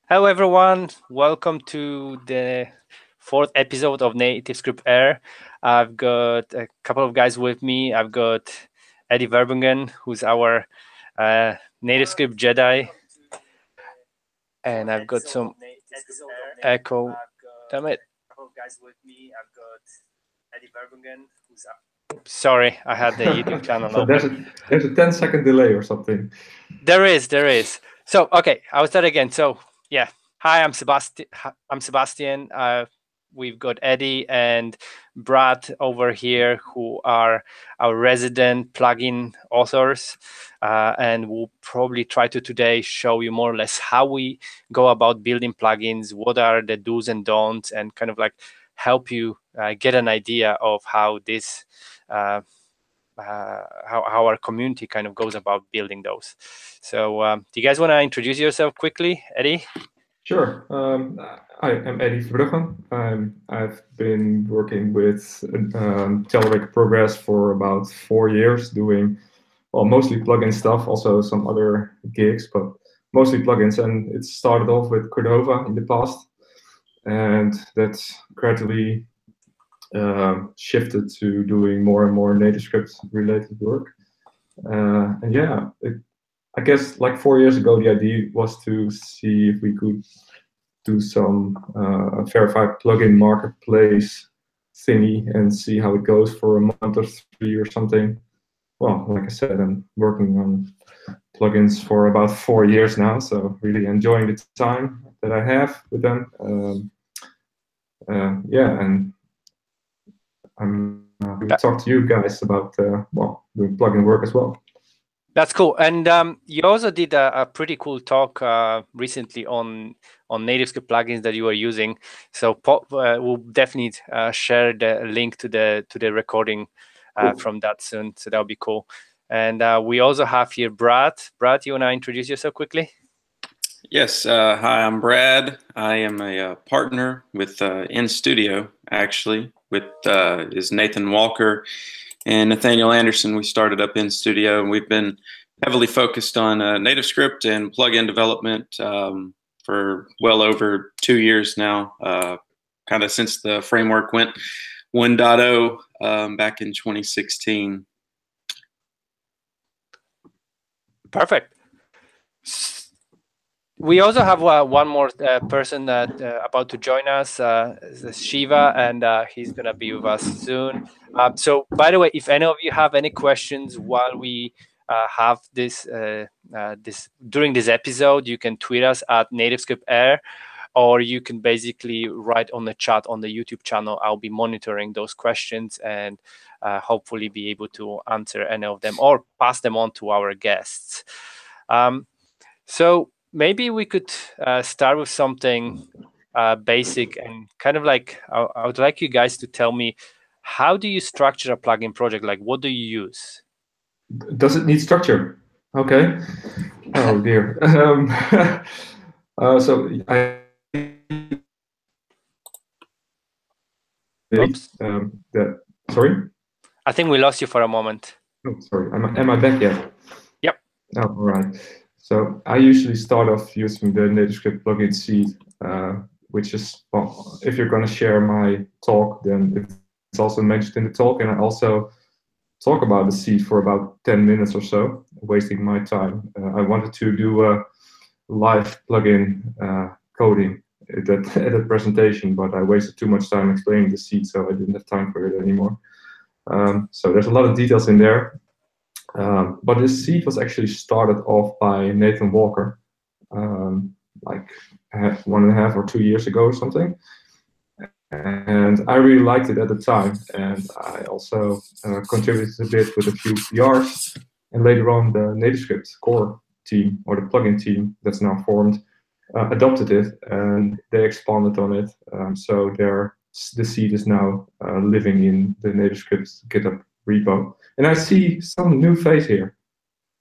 Hello, everyone. Welcome to the fourth episode of NativeScript Air. I've got a couple of guys with me. I've got Eddie Verbungen, who's our NativeScript Jedi, and I've got some echo. Damn it! Sorry, I had the YouTube channel So open. there's a 10-second delay or something. There is. So okay, I'll start again. So yeah, hi, I'm Sebastian. We've got Eddie and Brad over here, who are our resident plugin authors, and we'll probably try to today show you more or less how we go about building plugins, what are the do's and don'ts, and kind of like help you get an idea of how this. How our community kind of goes about building those. So do you guys want to introduce yourself quickly, Eddie? Sure. I am Eddie Verbruggen. I've been working with Telerik Progress for about 4 years, doing mostly plugin stuff, also some other gigs, but mostly plugins. And it started off with Cordova in the past, and that's gradually shifted to doing more and more NativeScript related work. And yeah, I guess like 4 years ago, the idea was to see if we could do some verified plugin marketplace thingy and see how it goes for a month or 3 or something. Well, like I said, I'm working on plugins for about 4 years now, so really enjoying the time that I have with them. Yeah, and I'm going to talk to you guys about doing plugin work as well. That's cool. And you also did a pretty cool talk recently on NativeScript plugins that you were using. So we'll definitely share the link to the recording from that soon. So that'll be cool. And we also have here Brad. Brad, you want to introduce yourself quickly? Yes. Hi, I'm Brad. I am a partner with InStudio, actually, with is Nathan Walker and Nathaniel Anderson. We started up InStudio, and we've been heavily focused on NativeScript and plugin development for well over 2 years now, kind of since the framework went 1.0 back in 2016. Perfect. We also have one more person that about to join us, Shiva, and he's gonna be with us soon. So, by the way, if any of you have any questions while we have this during this episode, you can tweet us at NativeScript Air, or you can basically write on the chat on the YouTube channel. I'll be monitoring those questions and hopefully be able to answer any of them or pass them on to our guests. So maybe we could start with something basic and kind of like, I would like you guys to tell me, how do you structure a plugin project? Like, what do you use? Does it need structure? Okay. Oh dear. So I. Oops. Sorry? I think we lost you for a moment. Oh, sorry. Am I back yet? Yep. Oh, all right. So I usually start off using the NativeScript plugin seed, which is, well, if you're going to share my talk, then it's also mentioned in the talk, and I also talk about the seed for about 10 minutes or so, wasting my time. I wanted to do a live plugin coding at that presentation, but I wasted too much time explaining the seed, so I didn't have time for it anymore. So there's a lot of details in there. But this seed was actually started off by Nathan Walker, like 1.5 or 2 years ago or something. And I really liked it at the time. And I also contributed a bit with a few PRs. And later on, the NativeScript core team, or the plugin team that's now formed, adopted it, and they expanded on it. So the seed is now living in the NativeScript GitHub repo. And I see some new face here.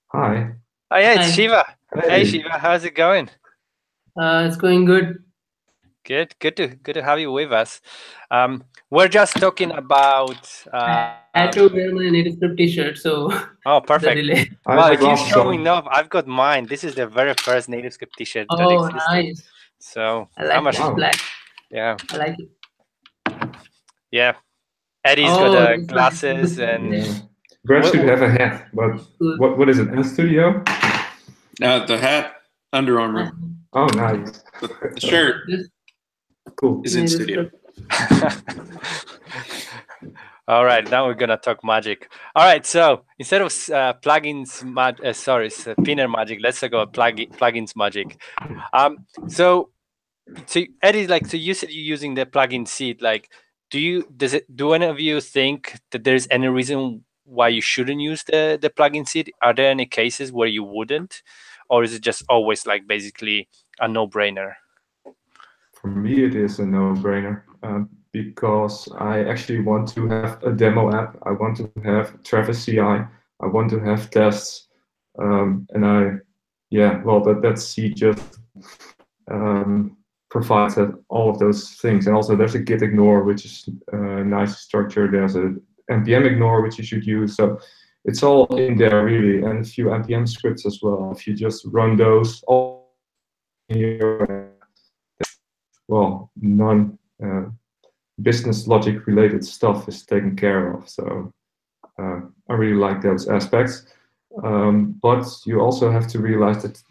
Hi. Oh yeah, it's Shiva. Hey Shiva, how's it going? It's going good. Good to have you with us. We're just talking about. I had to wear my NativeScript T-shirt, so. Oh, perfect. Well, if you're showing up, I've got mine. This is the very first NativeScript T-shirt that existed. Nice. So I like it. Wow. Black. Yeah. I like it. Yeah. Eddie's Oh, got this one. glasses and Yeah. Brad What- should have a hat, but Cool. what is it? Studio? The hat, Under Armour. Oh, nice. The shirt This Cool. is in studio. All right, now we're gonna talk magic. All right, so instead of plugins, spinner magic, let's talk about plugins magic. So Eddie, like, so you said you're using the plugin seed. Like, do any of you think that there's any reason why you shouldn't use the plugin seed? Are there any cases where you wouldn't, or is it just always like basically a no-brainer? For me, it is a no-brainer because I actually want to have a demo app. I want to have Travis CI. I want to have tests, and that seed just provides that all of those things. And also, there's a git ignore, which is nice structure. There's a npm ignore, which you should use. So it's all in there really, and a few npm scripts as well. If you just run those all in your business logic related stuff is taken care of. So I really like those aspects. But you also have to realize that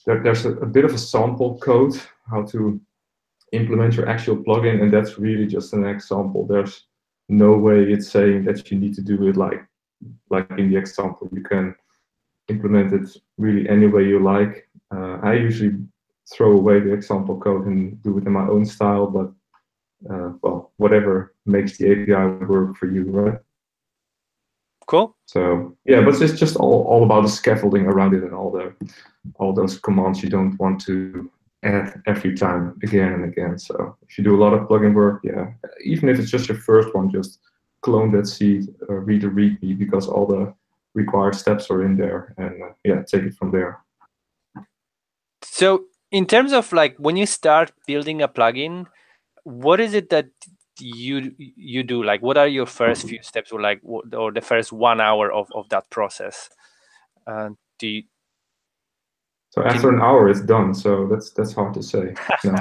there's a bit of a sample code how to implement your actual plugin, and that's really just an example. There's no way it's saying that you need to do it like in the example. You can implement it really any way you like. I usually throw away the example code and do it in my own style, but whatever makes the API work for you, right? Cool. So yeah, but it's just all about the scaffolding around it and all those commands you don't want to add every time again and again. So if you do a lot of plugin work, yeah, even if it's just your first one, just clone that seed, read the README, because all the required steps are in there, and take it from there. So in terms of like when you start building a plugin, what is it that you do? Like, what are your first few steps, or like or the first 1 hour of that process? So after an hour, it's done. So that's hard to say. No,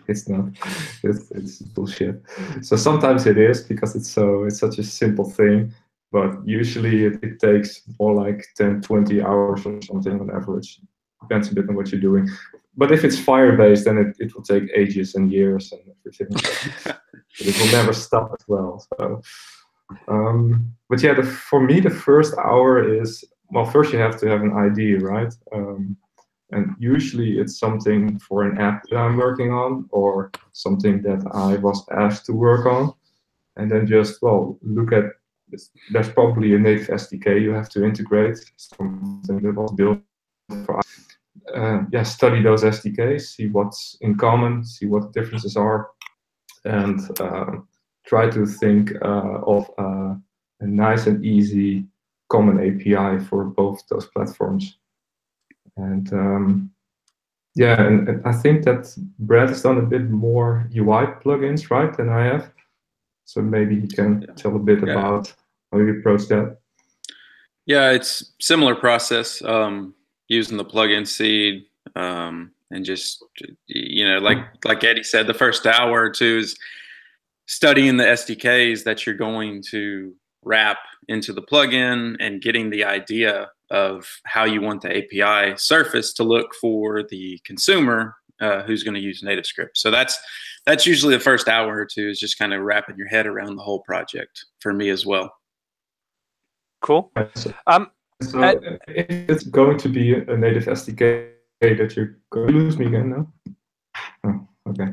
it's not. It's bullshit. So sometimes it is, because it's such a simple thing. But usually it takes more like 10, 20 hours or something on average. Depends a bit on what you're doing. But if it's Firebase, then it will take ages and years and everything. But it will never stop as well. So, but yeah, for me, the first hour is, well, first you have to have an idea, right? And usually it's something for an app that I'm working on, or something that I was asked to work on. And then just, look at this. There's probably a native SDK you have to integrate, something that was built for. Study those SDKs, see what's in common, see what the differences are, and try to think of a nice and easy common API for both those platforms. And and I think that Brad has done a bit more UI plugins, right, than I have. So maybe you can tell a bit about how you approach that. Yeah, it's similar process. Using the plugin seed, and just, like Eddie said, the first hour or two is studying the SDKs that you're going to wrap into the plugin and getting the idea of how you want the API surface to look for the consumer who's going to use NativeScript. So that's usually the first hour or two, is just kind of wrapping your head around the whole project for me as well. Cool. So if it's going to be a native SDK that you're going to lose me again now? Oh, okay.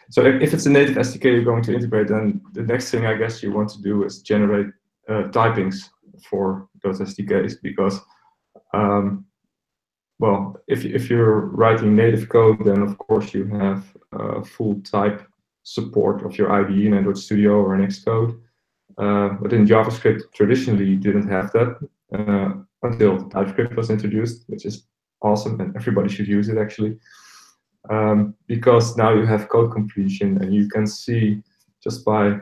So if it's a native SDK you're going to integrate, then the next thing I guess you want to do is generate typings for those SDKs, because if you're writing native code, then of course you have full type support of your IDE in Android Studio or in Xcode. But in JavaScript, traditionally, you didn't have that until TypeScript was introduced, which is awesome, and everybody should use it actually, because now you have code completion, and you can see just by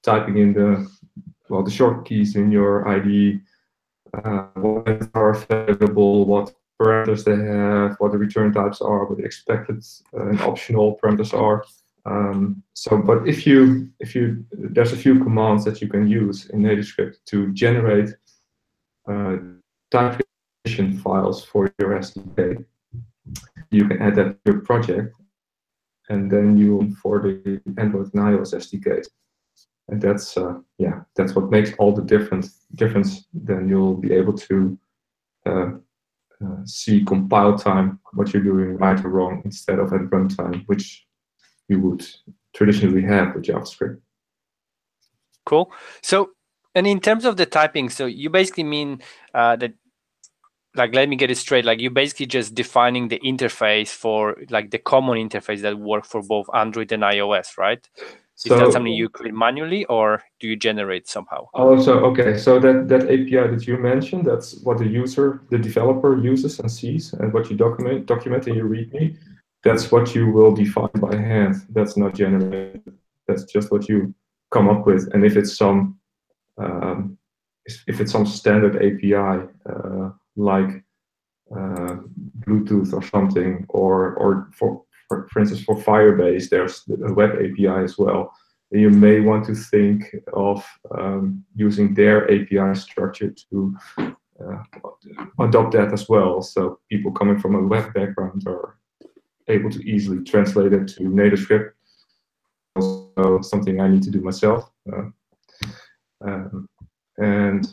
typing in the short keys in your IDE what are available, what parameters they have, what the return types are, what the expected and optional parameters are. But if you there's a few commands that you can use in NativeScript to generate type definition files for your SDK. You can add that to your project, and then you for the Android and iOS SDKs. And that's that's what makes all the difference. Then you'll be able to see compile time, what you're doing right or wrong, instead of at runtime, which you would traditionally have with JavaScript. Cool. So, and in terms of the typing, so you basically mean that, like, let me get it straight, like, you're basically just defining the interface for, like, the common interface that work for both Android and iOS, right? So, is that something you create manually, or do you generate somehow? Oh, so okay, so that API that you mentioned, that's what the developer uses and sees, and what you document in your README, that's what you will define by hand. That's not generated. That's just what you come up with. And if it's some standard API like Bluetooth or something, or for instance for Firebase, there's a web API as well. You may want to think of using their API structure to adopt that as well. So people coming from a web background are able to easily translate it to NativeScript. Also something I need to do myself. And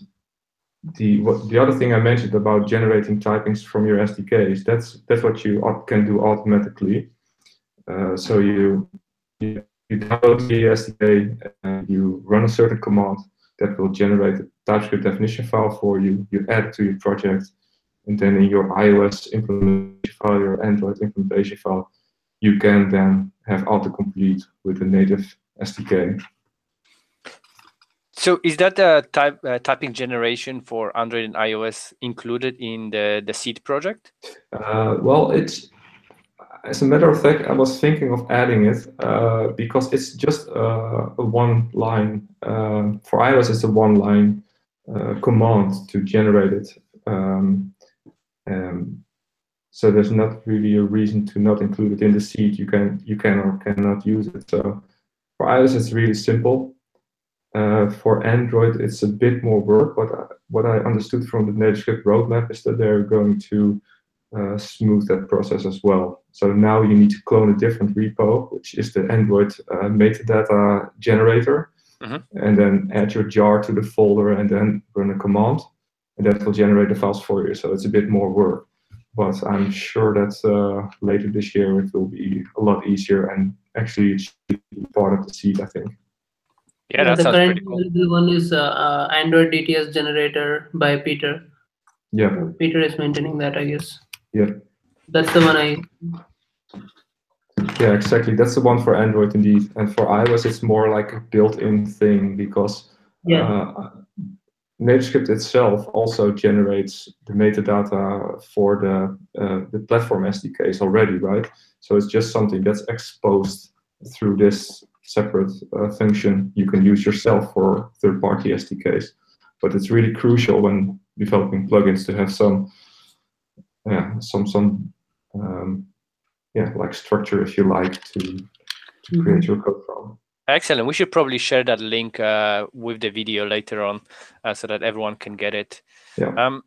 the other thing I mentioned about generating typings from your SDKs, that's what you can do automatically. So you download the SDK and you run a certain command that will generate a TypeScript definition file for you. You add it to your project, and then in your iOS implementation file, your Android implementation file, you can then have autocomplete with the native SDK. So is that typing generation for Android and iOS included in the seed project? Well, as a matter of fact, I was thinking of adding it because it's just a one line. For iOS, it's a one line command to generate it. So there's not really a reason to not include it in the seed. You can or cannot use it. So for iOS, it's really simple. For Android, it's a bit more work, but what I understood from the NativeScript roadmap is that they're going to smooth that process as well. So now you need to clone a different repo, which is the Android metadata generator, and then add your jar to the folder and then run a command, and that will generate the files for you. So it's a bit more work, but I'm sure that later this year it will be a lot easier, and actually it should be part of the seed, I think. Yeah, that sounds pretty cool. The one is Android DTS generator by Peter. Yeah. Peter is maintaining that, I guess. Yeah. That's the one Yeah, exactly. That's the one for Android indeed. And for iOS, it's more like a built-in thing because NativeScript itself also generates the metadata for the platform SDKs already, right? So it's just something that's exposed through this separate function you can use yourself for third-party SDKs. But it's really crucial when developing plugins to have some like structure, if you like, to create your code from. Excellent. We should probably share that link with the video later on so that everyone can get it. Yeah.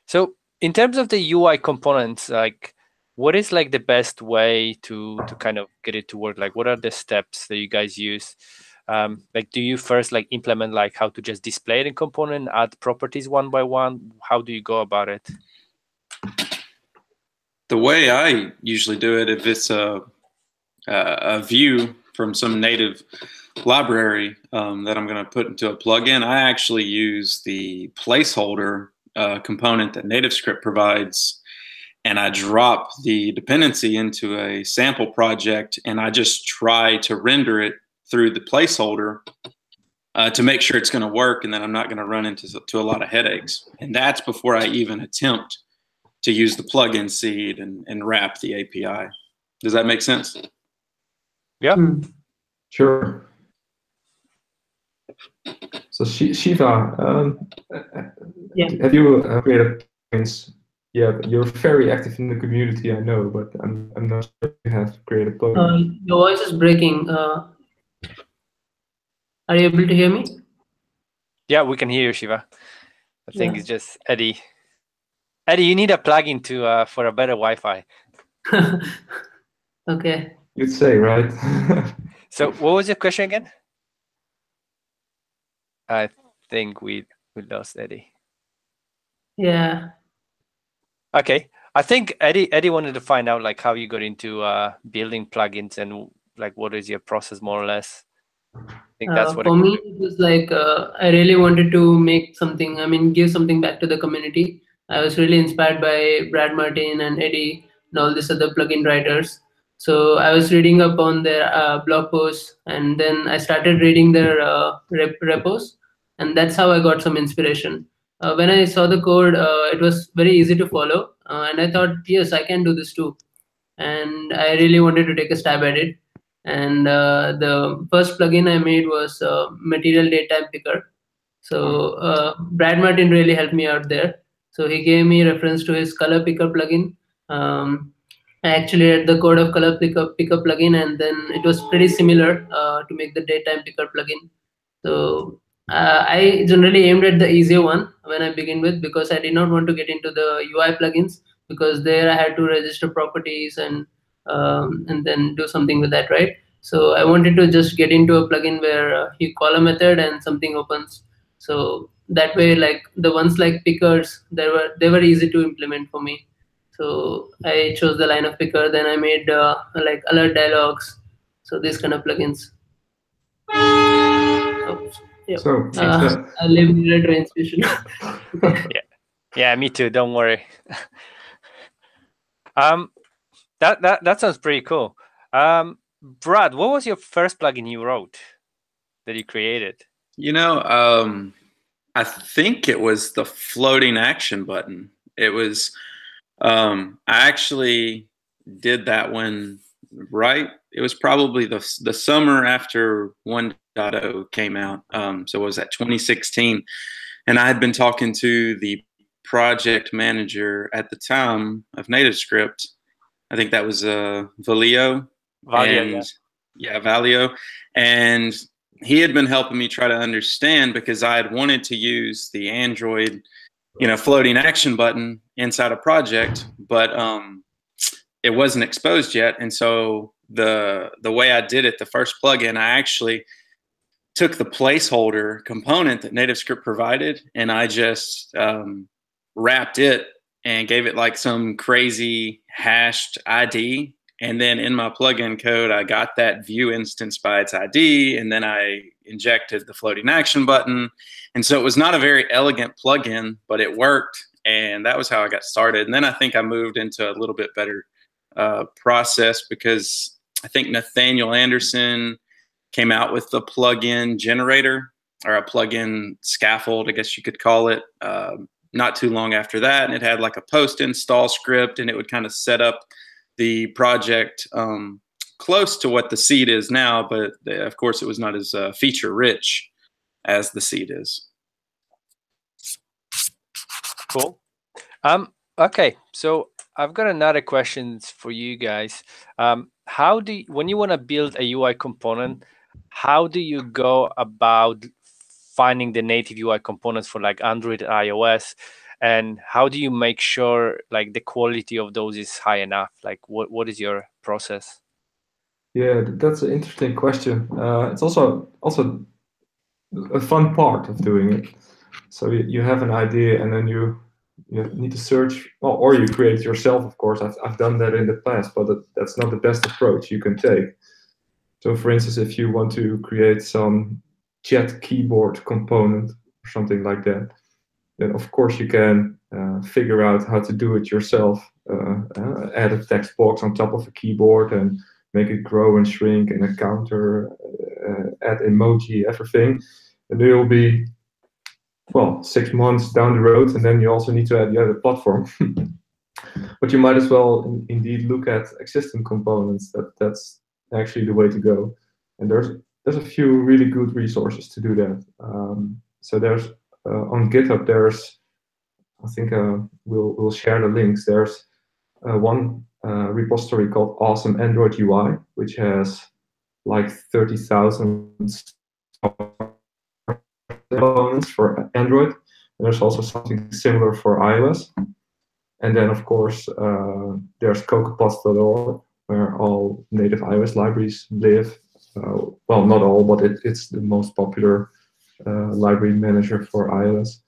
So in terms of the UI components, like, what is like the best way to kind of get it to work? Like, what are the steps that you guys use? Like, do you first like implement like how to just display it in component, add properties one by one? How do you go about it? The way I usually do it, if it's a view from some native library that I'm going to put into a plugin, I actually use the placeholder component that NativeScript provides, and I drop the dependency into a sample project, and I just try to render it through the placeholder to make sure it's going to work, and then I'm not going to run into a lot of headaches. And that's before I even attempt to use the plugin seed and wrap the API. Does that make sense? Yeah. Sure. So Shiva, have you created plugins Yeah, you're very active in the community, I know, but I'm not sure if you have created a plugin. Your voice is breaking. Are you able to hear me? Yeah, we can hear you, Shiva. I think Yeah. it's just Eddie. Eddie, you need a plugin to for a better Wi-Fi. Okay. You'd say, right? So what was your question again? I think we lost Eddie. Yeah. Okay. I think Eddie wanted to find out like how you got into building plugins and like what is your process more or less. I think that's what For me, it was like I really wanted to make something. I mean, give something back to the community. I was really inspired by Brad Martin and Eddie and all these other plugin writers. So I was reading up on their blog posts, and then I started reading their repos, and that's how I got some inspiration. When I saw the code, it was very easy to follow, and I thought, yes, I can do this too. And I really wanted to take a stab at it. And the first plugin I made was Material Data Picker. So Brad Martin really helped me out there. So he gave me reference to his Color Picker plugin. I actually read the code of Picker plugin, and then it was pretty similar to make the Daytime Picker plugin. So I generally aimed at the easier one when I begin with, because I did not want to get into the UI plugins, because there I had to register properties and then do something with that, right? So I wanted to just get into a plugin where you call a method and something opens. So that way, like the ones like pickers, they were easy to implement for me. So I chose the line of picker. Then I made like alert dialogues. So these kind of plugins. Oh, yeah. So I live near a train station. Okay. Yeah, me too. Don't worry. That sounds pretty cool. Brad, what was your first plugin you wrote that you created? You know, I think it was the floating action button. It was, I actually did that one right. It was probably the summer after 1.0 came out. So it was at 2016. And I had been talking to the project manager at the time of NativeScript. I think that was Valio. Valio, yeah, Valio. And he had been helping me try to understand, because I had wanted to use the Android, floating action button inside a project, but it wasn't exposed yet. And so the way I did it, the first plugin, I actually took the placeholder component that NativeScript provided, and I just wrapped it and gave it like some crazy hashed ID. And then in my plugin code, I got that view instance by its ID, and then I injected the floating action button. And so it was not a very elegant plugin, but it worked. And that was how I got started. And then I think I moved into a little bit better process, because I think Nathaniel Anderson came out with the plugin generator, or a plugin scaffold, I guess you could call it, not too long after that. And it had like a post install script, and it would kind of set up the project close to what the seed is now, but of course it was not as feature rich as the seed is. Cool. Okay, so I've got another question for you guys. How do when you want to build a UI component, how do you go about finding the native UI components for like Android and iOS? And how do you make sure like the quality of those is high enough? Like what is your process? Yeah, that's an interesting question. It's also a fun part of doing it. So you have an idea, and then you need to search, or you create it yourself. Of course, I've done that in the past, but that's not the best approach you can take. So, for instance, if you want to create some chat keyboard component or something like that, then of course you can figure out how to do it yourself. Add a text box on top of a keyboard and make it grow and shrink, and a counter, add emoji, everything. And there will be, well, 6 months down the road, and then you also need to add the other platform. But you might as well indeed look at existing components. That's actually the way to go. And there's a few really good resources to do that. So there's on GitHub, there's I think we'll share the links. There's one repository called Awesome Android UI, which has like 30,000 components for Android. And there's also something similar for iOS. And then, of course, there's cocopods.org, where all native iOS libraries live. Well, not all, but it's the most popular library manager for iOS.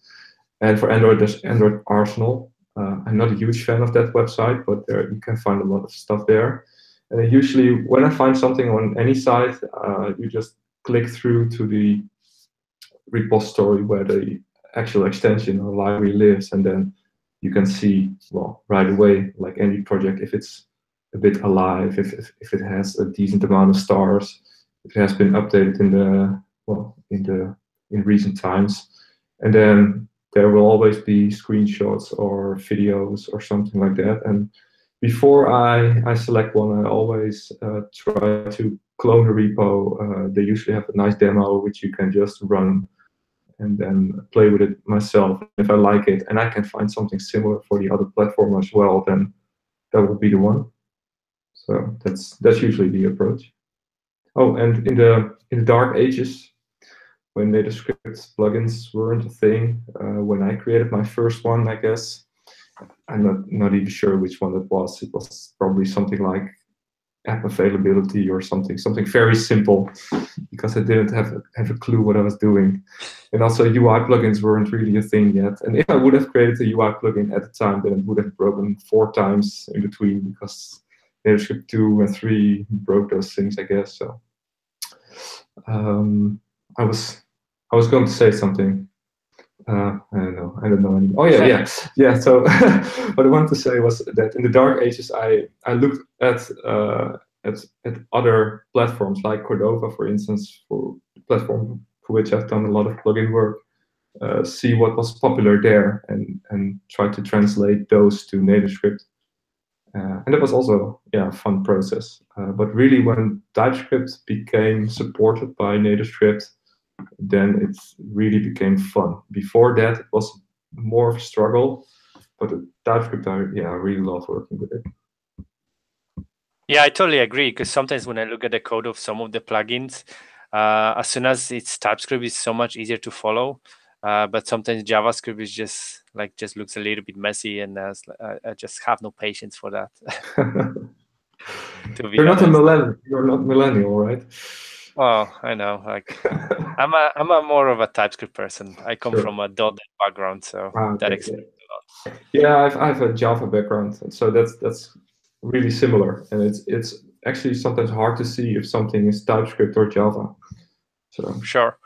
And for Android, there's Android Arsenal. I'm not a huge fan of that website, but there you can find a lot of stuff there. And usually, when I find something on any site, you just click through to the repository where the actual extension or library lives, and then you can see, well, right away, like any project, if it's a bit alive, if it has a decent amount of stars, if it has been updated in recent times, and then there will always be screenshots or videos or something like that. And before I select one, I always try to clone a repo. They usually have a nice demo which you can just run and then play with it myself. If I like it and I can find something similar for the other platform as well, then that would be the one. So that's usually the approach. Oh, and in the dark ages, when NativeScript plugins weren't a thing, when I created my first one, I guess, I'm not even sure which one that was. It was probably something like app availability or something very simple, because I didn't have a clue what I was doing. And also UI plugins weren't really a thing yet. And if I would have created a UI plugin at the time, then it would have broken 4 times in between, because NativeScript 2 and 3 broke those things, I guess. So I was going to say something. I don't know anymore. Oh yeah. So what I wanted to say was that in the dark ages, I looked at other platforms like Cordova, for instance, for the platform for which I've done a lot of plugin work. See what was popular there and try to translate those to NativeScript. And that was also a fun process. But really, when TypeScript became supported by NativeScript, then it really became fun. Before that, it was more of a struggle, but TypeScript, I really love working with it. Yeah, I totally agree, because sometimes when I look at the code of some of the plugins, as soon as it's TypeScript, it's so much easier to follow. But sometimes JavaScript is just looks a little bit messy, and I just have no patience for that. To be You're honest. not a millennial. You're not millennial, right? Oh, I know. Like, I'm a more of a TypeScript person. I come from a .NET background, so that explains a lot. Yeah, I have a Java background, and so that's really similar. And it's actually sometimes hard to see if something is TypeScript or Java. So sure.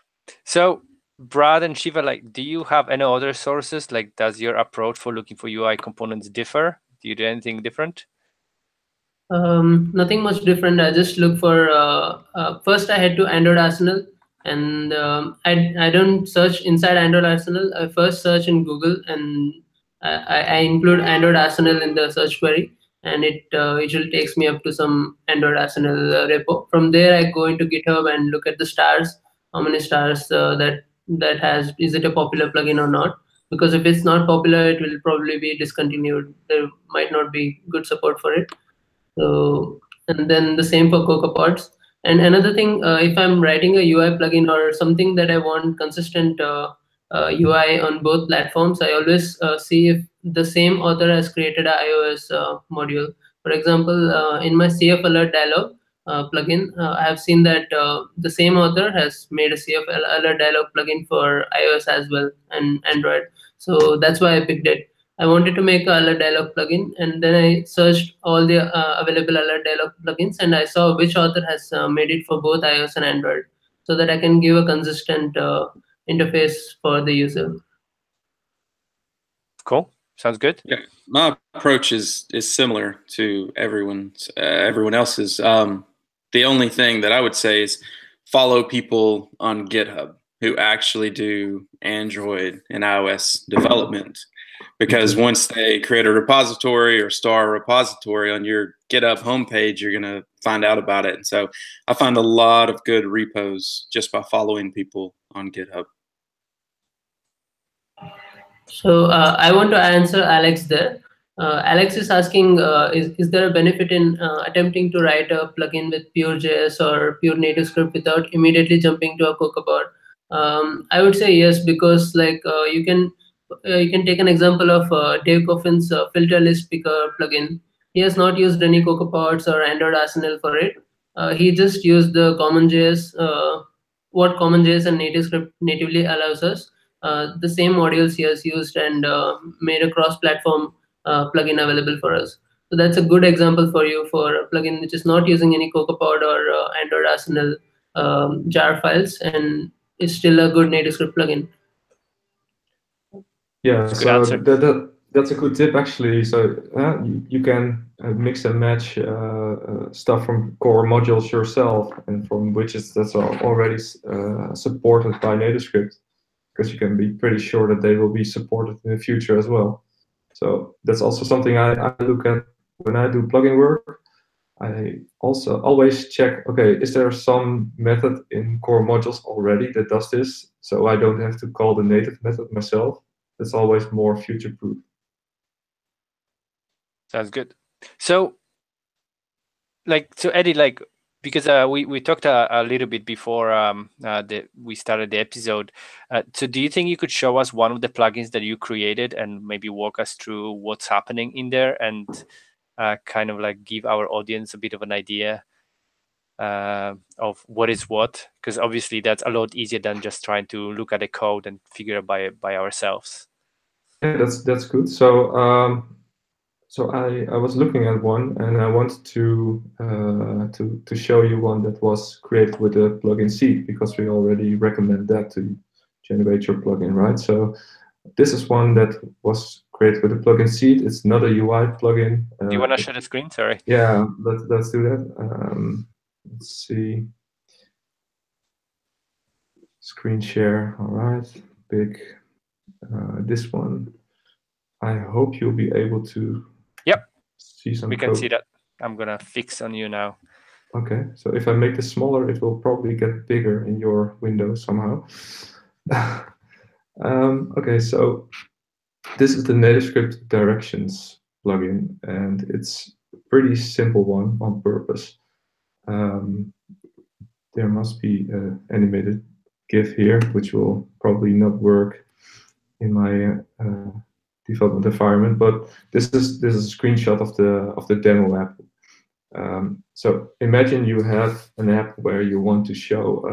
So Brad and Shiva, like, do you have any other sources? Like, does your approach for looking for UI components differ? Do you do anything different? Nothing much different. I just look for first I head to Android Arsenal, and I don't search inside Android Arsenal. I first search in Google, and I include Android Arsenal in the search query, and it usually takes me up to some Android Arsenal repo. From there, I go into GitHub and look at the stars, how many stars that has, is it a popular plugin or not? Because if it's not popular, it will probably be discontinued. There might not be good support for it. So, and then the same for CocoaPods. And another thing, if I'm writing a UI plugin or something that I want consistent UI on both platforms, I always see if the same author has created an iOS module. For example, in my CF Alert dialog plugin, I have seen that the same author has made a CF Alert dialog plugin for iOS as well and Android. So that's why I picked it. I wanted to make an alert dialog plugin, and then I searched all the available alert dialog plugins, and I saw which author has made it for both iOS and Android, so that I can give a consistent interface for the user. Cool. Sounds good. Yeah, my approach is similar to everyone else's. The only thing that I would say is follow people on GitHub who actually do Android and iOS development. Because once they create a repository or start a repository on your GitHub homepage, you're going to find out about it. And so I find a lot of good repos just by following people on GitHub. So I want to answer Alex there. Alex is asking, is there a benefit in attempting to write a plugin with pure JS or pure NativeScript without immediately jumping to a CocoaPod? I would say yes, because like you can take an example of Dave Coffin's filter list picker plugin. He has not used any CocoaPods or Android Arsenal for it. He just used the CommonJS, what CommonJS and NativeScript natively allows us. The same modules he has used and made a cross-platform plugin available for us. So that's a good example for you for a plugin which is not using any CocoaPod or Android Arsenal jar files, and is still a good NativeScript plugin. Yeah, Good so answer. that's a good tip actually. So you can mix and match stuff from core modules yourself and from widgets that are already supported by NativeScript, because you can be pretty sure that they will be supported in the future as well. So that's also something I look at when I do plugin work. I also always check, okay, is there some method in core modules already that does this, so I don't have to call the native method myself. That's always more future-proof. Sounds good. So, Eddie, because we talked a little bit before we started the episode. So do you think you could show us one of the plugins that you created and maybe walk us through what's happening in there and kind of like give our audience a bit of an idea of what is what? Because obviously that's a lot easier than just trying to look at the code and figure it by ourselves. Yeah, that's good. So so I was looking at one, and I wanted to show you one that was created with a plugin seed, because we already recommend that to generate your plugin, right? So this is one that was created with a plugin seed. It's not a UI plugin. Do you want to share the screen? Sorry. Yeah, let's do that. Let's see. Screen share. All right. Big. This one. I hope you'll be able to. Yep. See some. We can see that. I'm gonna fix on you now. Okay. So if I make this smaller, it will probably get bigger in your window somehow. Okay. So this is the NativeScript Directions plugin, and it's a pretty simple one on purpose. There must be an animated GIF here, which will probably not work in my development environment. But this is a screenshot of the demo app. So imagine you have an app where you want to show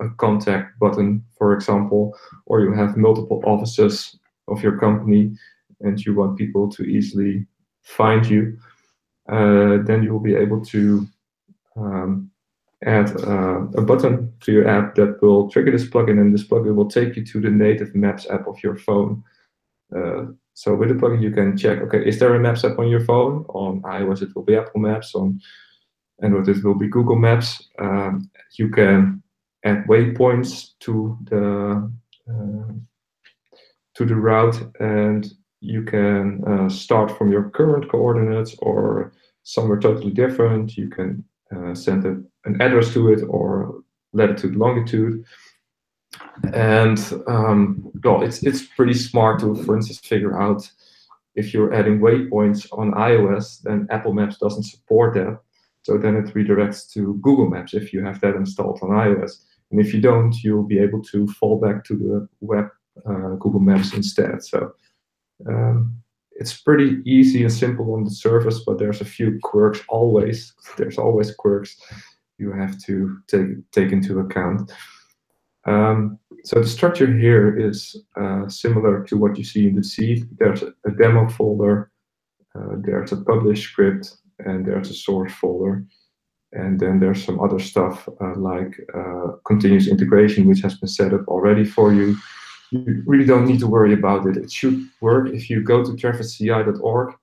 a contact button, for example, or you have multiple offices of your company, and you want people to easily find you. Then you will be able to add a button to your app that will trigger this plugin, and this plugin will take you to the native Maps app of your phone. So with the plugin, you can check, okay, is there a Maps app on your phone? On iOS, it will be Apple Maps. On Android, it will be Google Maps. You can add waypoints to the route, and you can start from your current coordinates or somewhere totally different. You can send an address to it or latitude, longitude. And well, it's pretty smart to, for instance, figure out if you're adding waypoints on iOS, then Apple Maps doesn't support that. So then it redirects to Google Maps if you have that installed on iOS. And if you don't, you'll be able to fall back to the web Google Maps instead. So it's pretty easy and simple on the surface, but there's a few quirks always. There's always quirks you have to take into account. So the structure here is similar to what you see in the seed. There's a demo folder, there's a publish script, and there's a source folder. And then there's some other stuff like continuous integration, which has been set up already for you. You really don't need to worry about it. It should work if you go to travisci.org,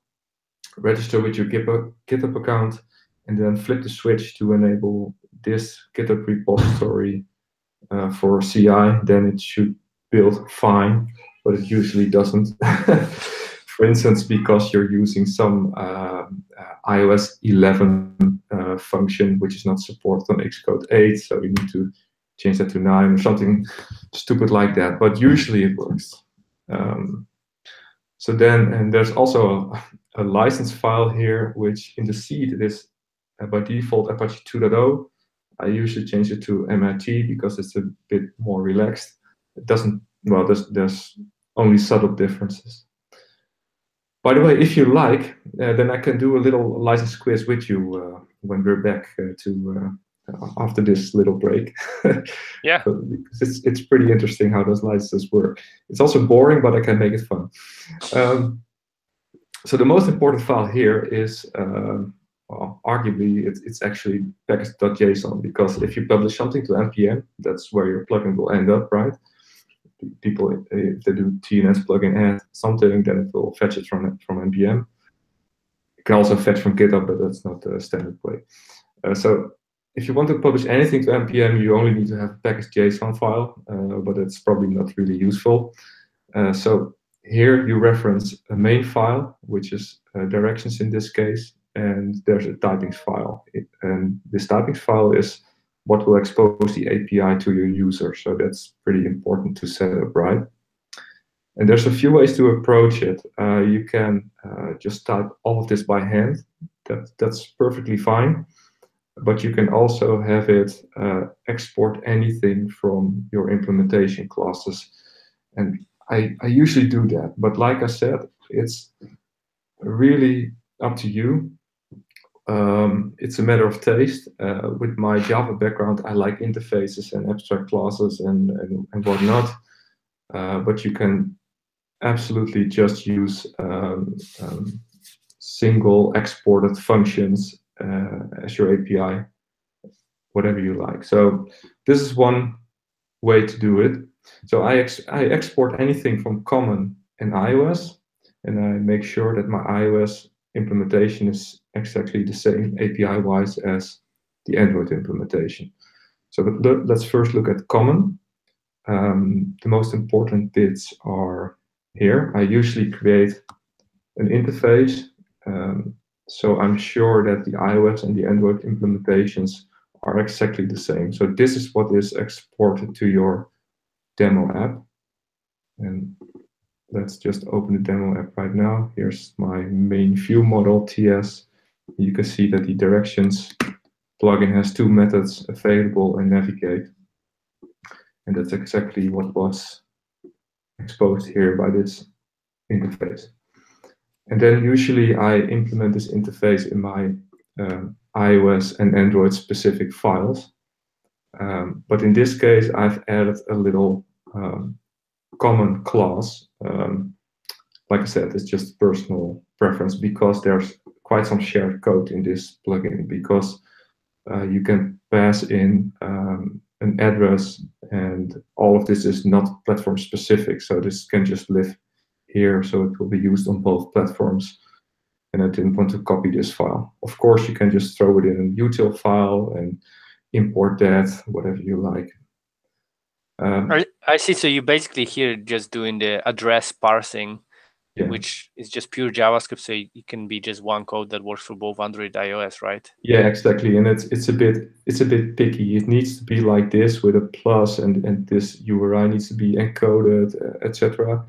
register with your GitHub account, and then flip the switch to enable this GitHub repository for CI. Then it should build fine, but it usually doesn't. For instance, because you're using some iOS 11 function, which is not supported on Xcode 8, so you need to change that to 9 or something stupid like that. But usually it works. So then, and there's also a license file here, which in the seed it is by default Apache 2.0. I usually change it to MIT because it's a bit more relaxed. It doesn't, well, there's only subtle differences. By the way, if you like, then I can do a little license quiz with you when we're back after this little break. Yeah. Because it's pretty interesting how those licenses work. It's also boring, but I can make it fun. So the most important file here is, well, arguably, it's actually package.json, because if you publish something to npm, that's where your plugin will end up, right? People, if they do TNS plugin add something, then it will fetch it from npm. It can also fetch from GitHub, but that's not the standard way. So if you want to publish anything to npm, you only need to have a package.json file, but it's probably not really useful. So here you reference a main file, which is directions in this case, and there's a typings file. And this typings file is what will expose the API to your user. So that's pretty important to set up, right? And there's a few ways to approach it. You can just type all of this by hand. That's perfectly fine. But you can also have it export anything from your implementation classes. And I usually do that. But like I said, it's really up to you. It's a matter of taste. With my Java background, I like interfaces and abstract classes and whatnot. But you can absolutely just use single exported functions as your API, whatever you like. So this is one way to do it. So I export anything from Common and iOS, and I make sure that my iOS implementation is exactly the same API-wise as the Android implementation. So let's first look at Common. The most important bits are here. I usually create an interface, so I'm sure that the iOS and the Android implementations are exactly the same. So this is what is exported to your demo app. And let's just open the demo app right now. Here's my main view model, TS. You can see that the directions plugin has two methods, available and navigate. And that's exactly what was exposed here by this interface. And then usually I implement this interface in my iOS and Android specific files. But in this case, I've added a little common class. Like I said, it's just personal preference because there's quite some shared code in this plugin, because you can pass in an address, and all of this is not platform specific. So this can just live here, so it will be used on both platforms. And I didn't want to copy this file. Of course, you can just throw it in a util file and import that, whatever you like. I see. So you basically here just doing the address parsing, yeah. which is just pure JavaScript. So it can be just one code that works for both Android and iOS, right? Yeah, exactly. And it's a bit picky. It needs to be like this with a plus, and this URI needs to be encoded, etc.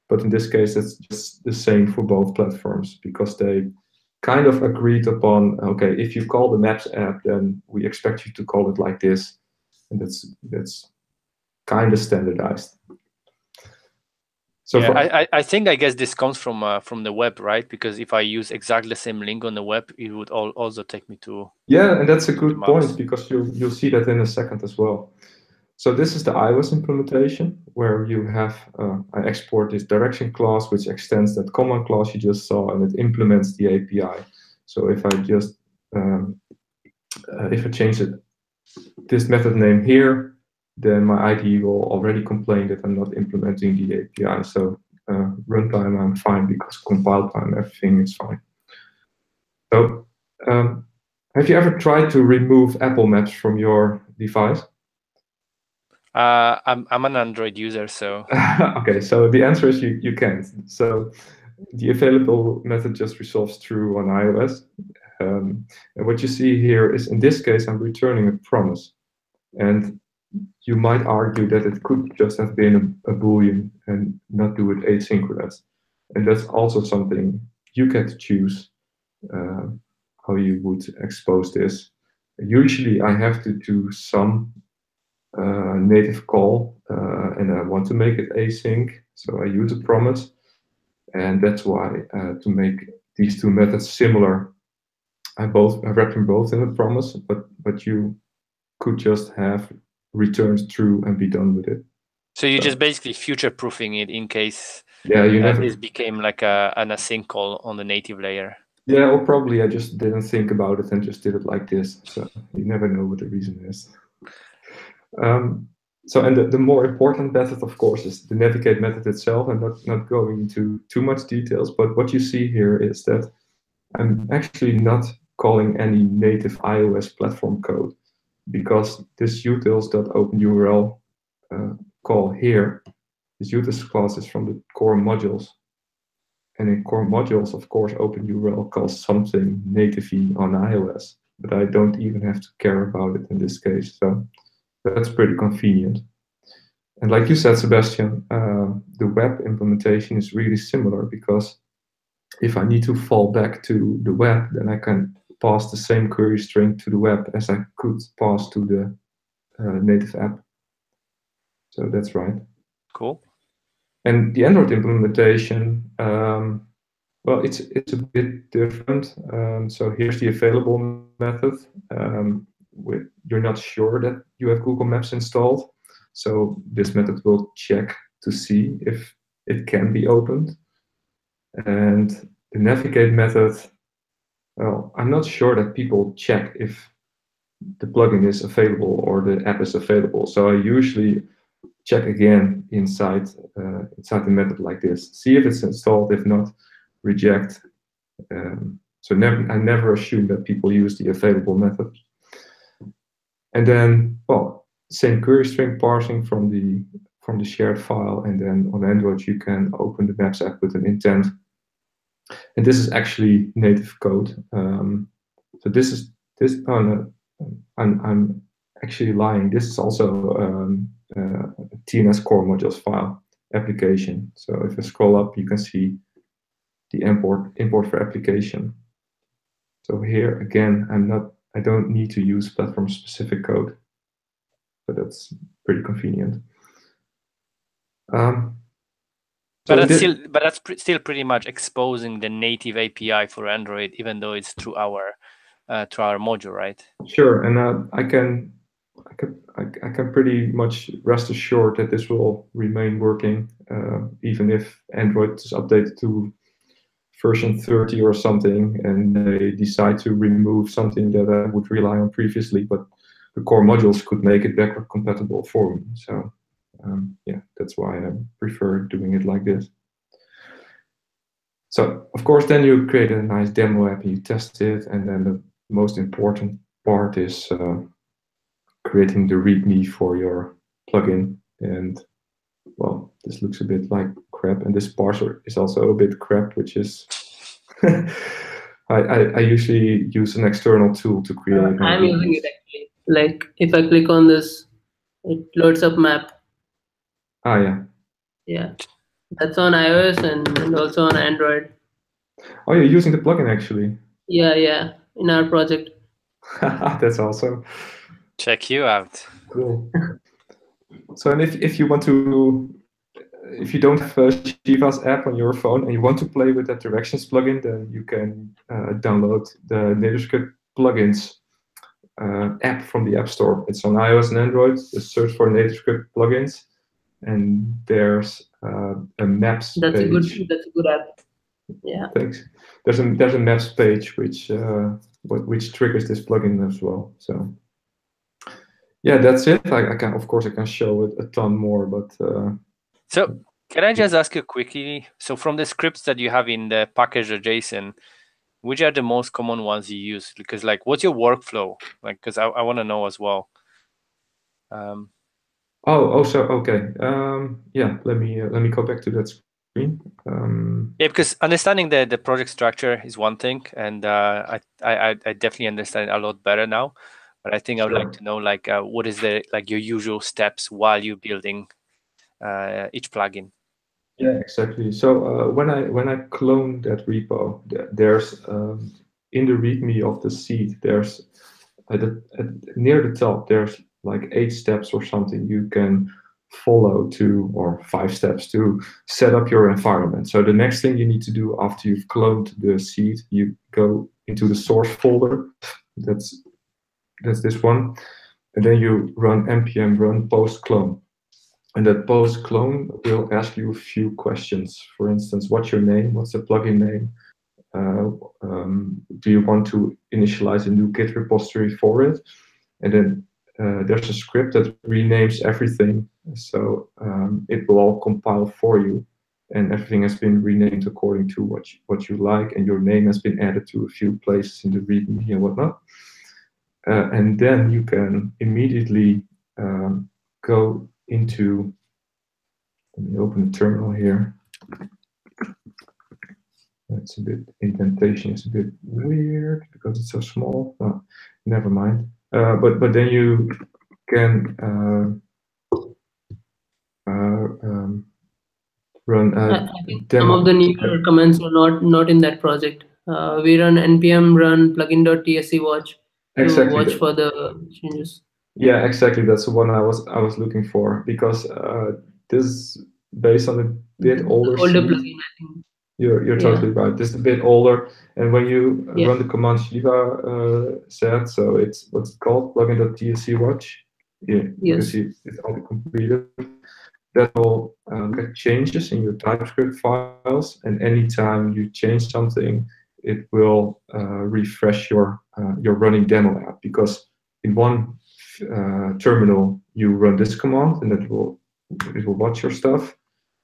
But in this case, it's just the same for both platforms, because they kind of agreed upon, okay, if you call the Maps app, then we expect you to call it like this, and that's kind of standardized. So yeah, I think, I guess this comes from the web, right? Because if I use exactly the same link on the web, it would also take me to. Yeah, and that's a good point, because you'll see that in a second as well. So this is the iOS implementation, where you have, I export this direction class, which extends that common class you just saw, and it implements the API. So if I just, if I change this method name here, then my IDE will already complain that I'm not implementing the API. So runtime, I'm fine, because compile time, everything is fine. So have you ever tried to remove Apple Maps from your device? I'm an Android user, so. Okay, so the answer is you can't. So the available method just resolves true on iOS. And what you see here is, in this case, I'm returning a promise. And you might argue that it could just have been a Boolean and not do it asynchronous. And that's also something you get to choose how you would expose this. Usually I have to do some native call and I want to make it async, so I use a promise. And that's why to make these two methods similar, I wrap them both in a promise, but you could just have returns true and be done with it. So you're just basically future-proofing it in case this became like an async call on the native layer. Yeah, or probably I just didn't think about it and just did it like this. So you never know what the reason is. So, and the more important method, of course, is the navigate method itself. I'm not going into too much details, but what you see here is that I'm actually not calling any native iOS platform code, because this utils.openURL call here, this utils class is from the core modules. And in core modules, of course, openURL calls something natively on iOS, but I don't even have to care about it in this case. So that's pretty convenient. And like you said, Sebastian, the web implementation is really similar, because if I need to fall back to the web, then I can pass the same query string to the web as I could pass to the native app. So that's right. Cool. And the Android implementation, well, it's a bit different. So here's the available method. You're not sure that you have Google Maps installed, so this method will check to see if it can be opened. And the navigate method, well, I'm not sure that people check if the plugin is available or the app is available. So I usually check again inside the method like this. See if it's installed. If not, reject. So I never assume that people use the available method. And then, well, same query string parsing from the shared file, and then on Android you can open the Maps app with an intent. And this is actually native code. So this is this. Oh no, I'm actually lying. This is also a TNS core modules file application. So if I scroll up, you can see the import for application. So here again, I don't need to use platform specific code. So that's pretty convenient. But that's still pretty much exposing the native API for Android, even though it's through our module, right? Sure, and I can pretty much rest assured that this will remain working, even if Android is updated to version 30 or something, and they decide to remove something that I would rely on previously, but the core modules could make it backward compatible for me. So yeah, that's why I prefer doing it like this. So of course, then you create a nice demo app, you test it, and then the most important part is creating the README for your plugin. And well, this looks a bit like crap, and this parser is also a bit crap, which is I usually use an external tool to create. I'm using it actually. Like if I click on this, it loads up map. Ah, yeah. Yeah, that's on iOS and also on Android. Oh, you're using the plugin actually? Yeah, in our project. That's awesome. Check you out. Cool. So, and if you want to, if you don't have Shiva's app on your phone and you want to play with that Directions plugin, then you can download the NativeScript Plugins app from the App Store. It's on iOS and Android. Just search for NativeScript Plugins, and there's a Maps page. That's a good app. Yeah. Thanks. There's a Maps page which triggers this plugin as well. So yeah, that's it. I can show it a ton more, but so can I just ask you quickly? So from the scripts that you have in the package.json, which are the most common ones you use? Because like, what's your workflow? Like, because I want to know as well. Okay. Yeah, let me go back to that screen. Yeah, because understanding the project structure is one thing, and I definitely understand it a lot better now. But I think I would like to know like what is your usual steps while you're building each plugin. Yeah, exactly. So when I clone that repo, there's in the README of the seed, there's near the top, there's like 8 steps or something you can follow to, or 5 steps to set up your environment. So the next thing you need to do after you've cloned the seed, you go into the source folder. That's this one, and then you run npm run post clone. And that post clone will ask you a few questions. For instance, what's your name? What's the plugin name? Do you want to initialize a new Git repository for it? And then there's a script that renames everything. So it will all compile for you. And everything has been renamed according to what you like. And your name has been added to a few places in the README and whatnot. And then you can immediately go into, let me open the terminal here. It's a bit, indentation is a bit weird because it's so small. Oh, never mind. But then you can run. I think some of the newer commands are not in that project. We run npm run plugin.tsc watch to watch for the changes. Yeah, exactly. That's the one I was looking for, because this is based on a bit older plugin, I think. You're totally right. This is a bit older, and when you run the command Shiva set, so it's what's it called, plugin.tsc watch. Yeah, you can see it's already completed. That will get changes in your TypeScript files, and anytime you change something, it will refresh your running demo app, because in one terminal you run this command, and it will watch your stuff.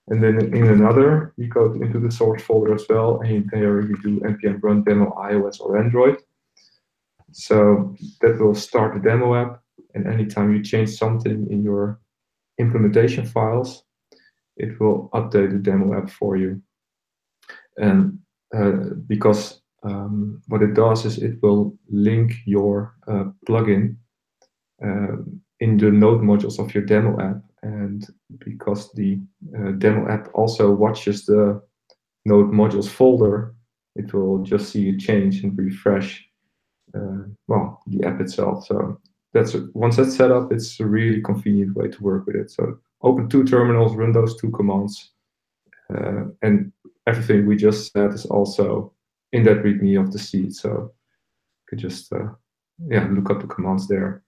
And then in another, you go into the source folder as well, and there you do npm run demo iOS or Android. So that will start the demo app, and anytime you change something in your implementation files, it will update the demo app for you. And because what it does is it will link your plugin in the node modules of your demo app. And because the demo app also watches the node modules folder, it will just see a change and refresh the app itself. So once that's set up, it's a really convenient way to work with it. So open 2 terminals, run those 2 commands, and everything we just said is also in that README of the seed. So you could just look up the commands there.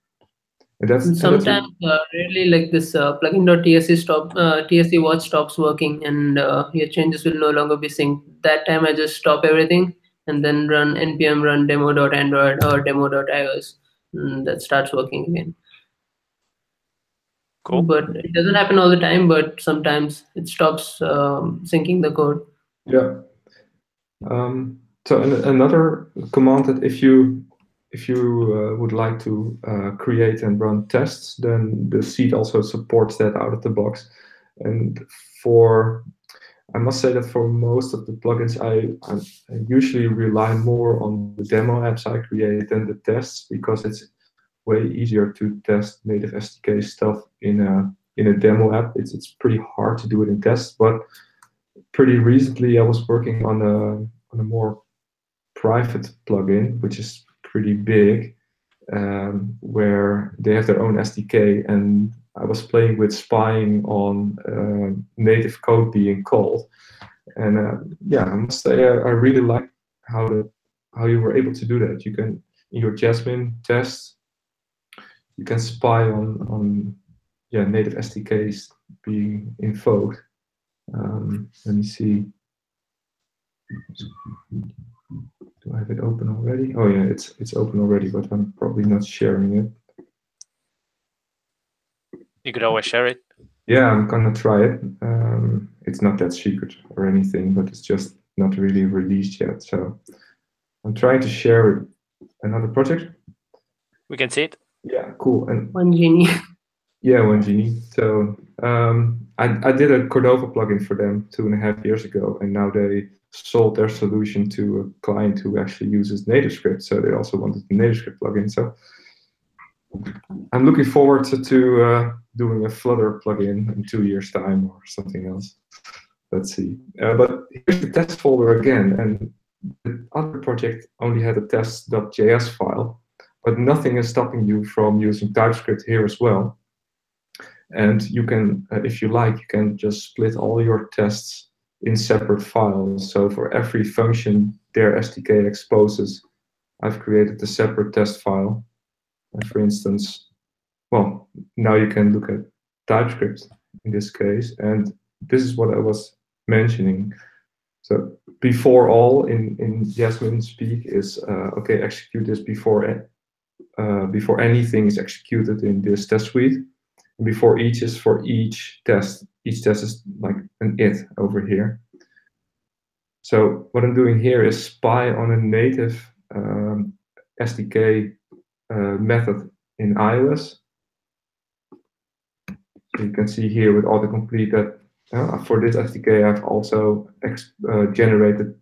Sometimes really like this plugin.tsc watch stops working, and your changes will no longer be synced. That time I just stop everything and then run npm run demo.android or demo.ios, and that starts working again. Cool. But it doesn't happen all the time, but sometimes it stops syncing the code. Yeah. So another command that if you would like to create and run tests, then the seed also supports that out of the box. And I must say that for most of the plugins, I usually rely more on the demo apps I create than the tests, because it's way easier to test native SDK stuff in a demo app. It's pretty hard to do it in tests. But pretty recently, I was working on a more private plugin, which is pretty big, where they have their own SDK, and I was playing with spying on native code being called, and I must say I really like how you were able to do that. You can, in your Jasmine tests, you can spy on native SDKs being invoked. Let me see. Do I have it open already? Oh yeah, it's open already, but I'm probably not sharing it. You could always share it. Yeah, I'm gonna try it. It's not that secret or anything, but it's just not really released yet. So I'm trying to share another project. We can see it. Yeah, cool. And One Genie. Yeah, One Genie. So I did a Cordova plugin for them 2.5 years ago, and now they sold their solution to a client who actually uses NativeScript. So they also wanted the NativeScript plugin. So I'm looking forward to doing a Flutter plugin in 2 years' time or something else. let's see. But here's the test folder again, and the other project only had a test.js file, but nothing is stopping you from using TypeScript here as well. And you can, if you like, you can just split all your tests in separate files. So for every function their SDK exposes, I've created a separate test file. And for instance, well, now you can look at TypeScript in this case, and this is what I was mentioning. So before all in Jasmine speak is okay, execute this before anything is executed in this test suite. And before each is for each test. Each test is like an it over here. So what I'm doing here is spy on a native SDK method in iOS. So you can see here with autocomplete that for this SDK I've also generated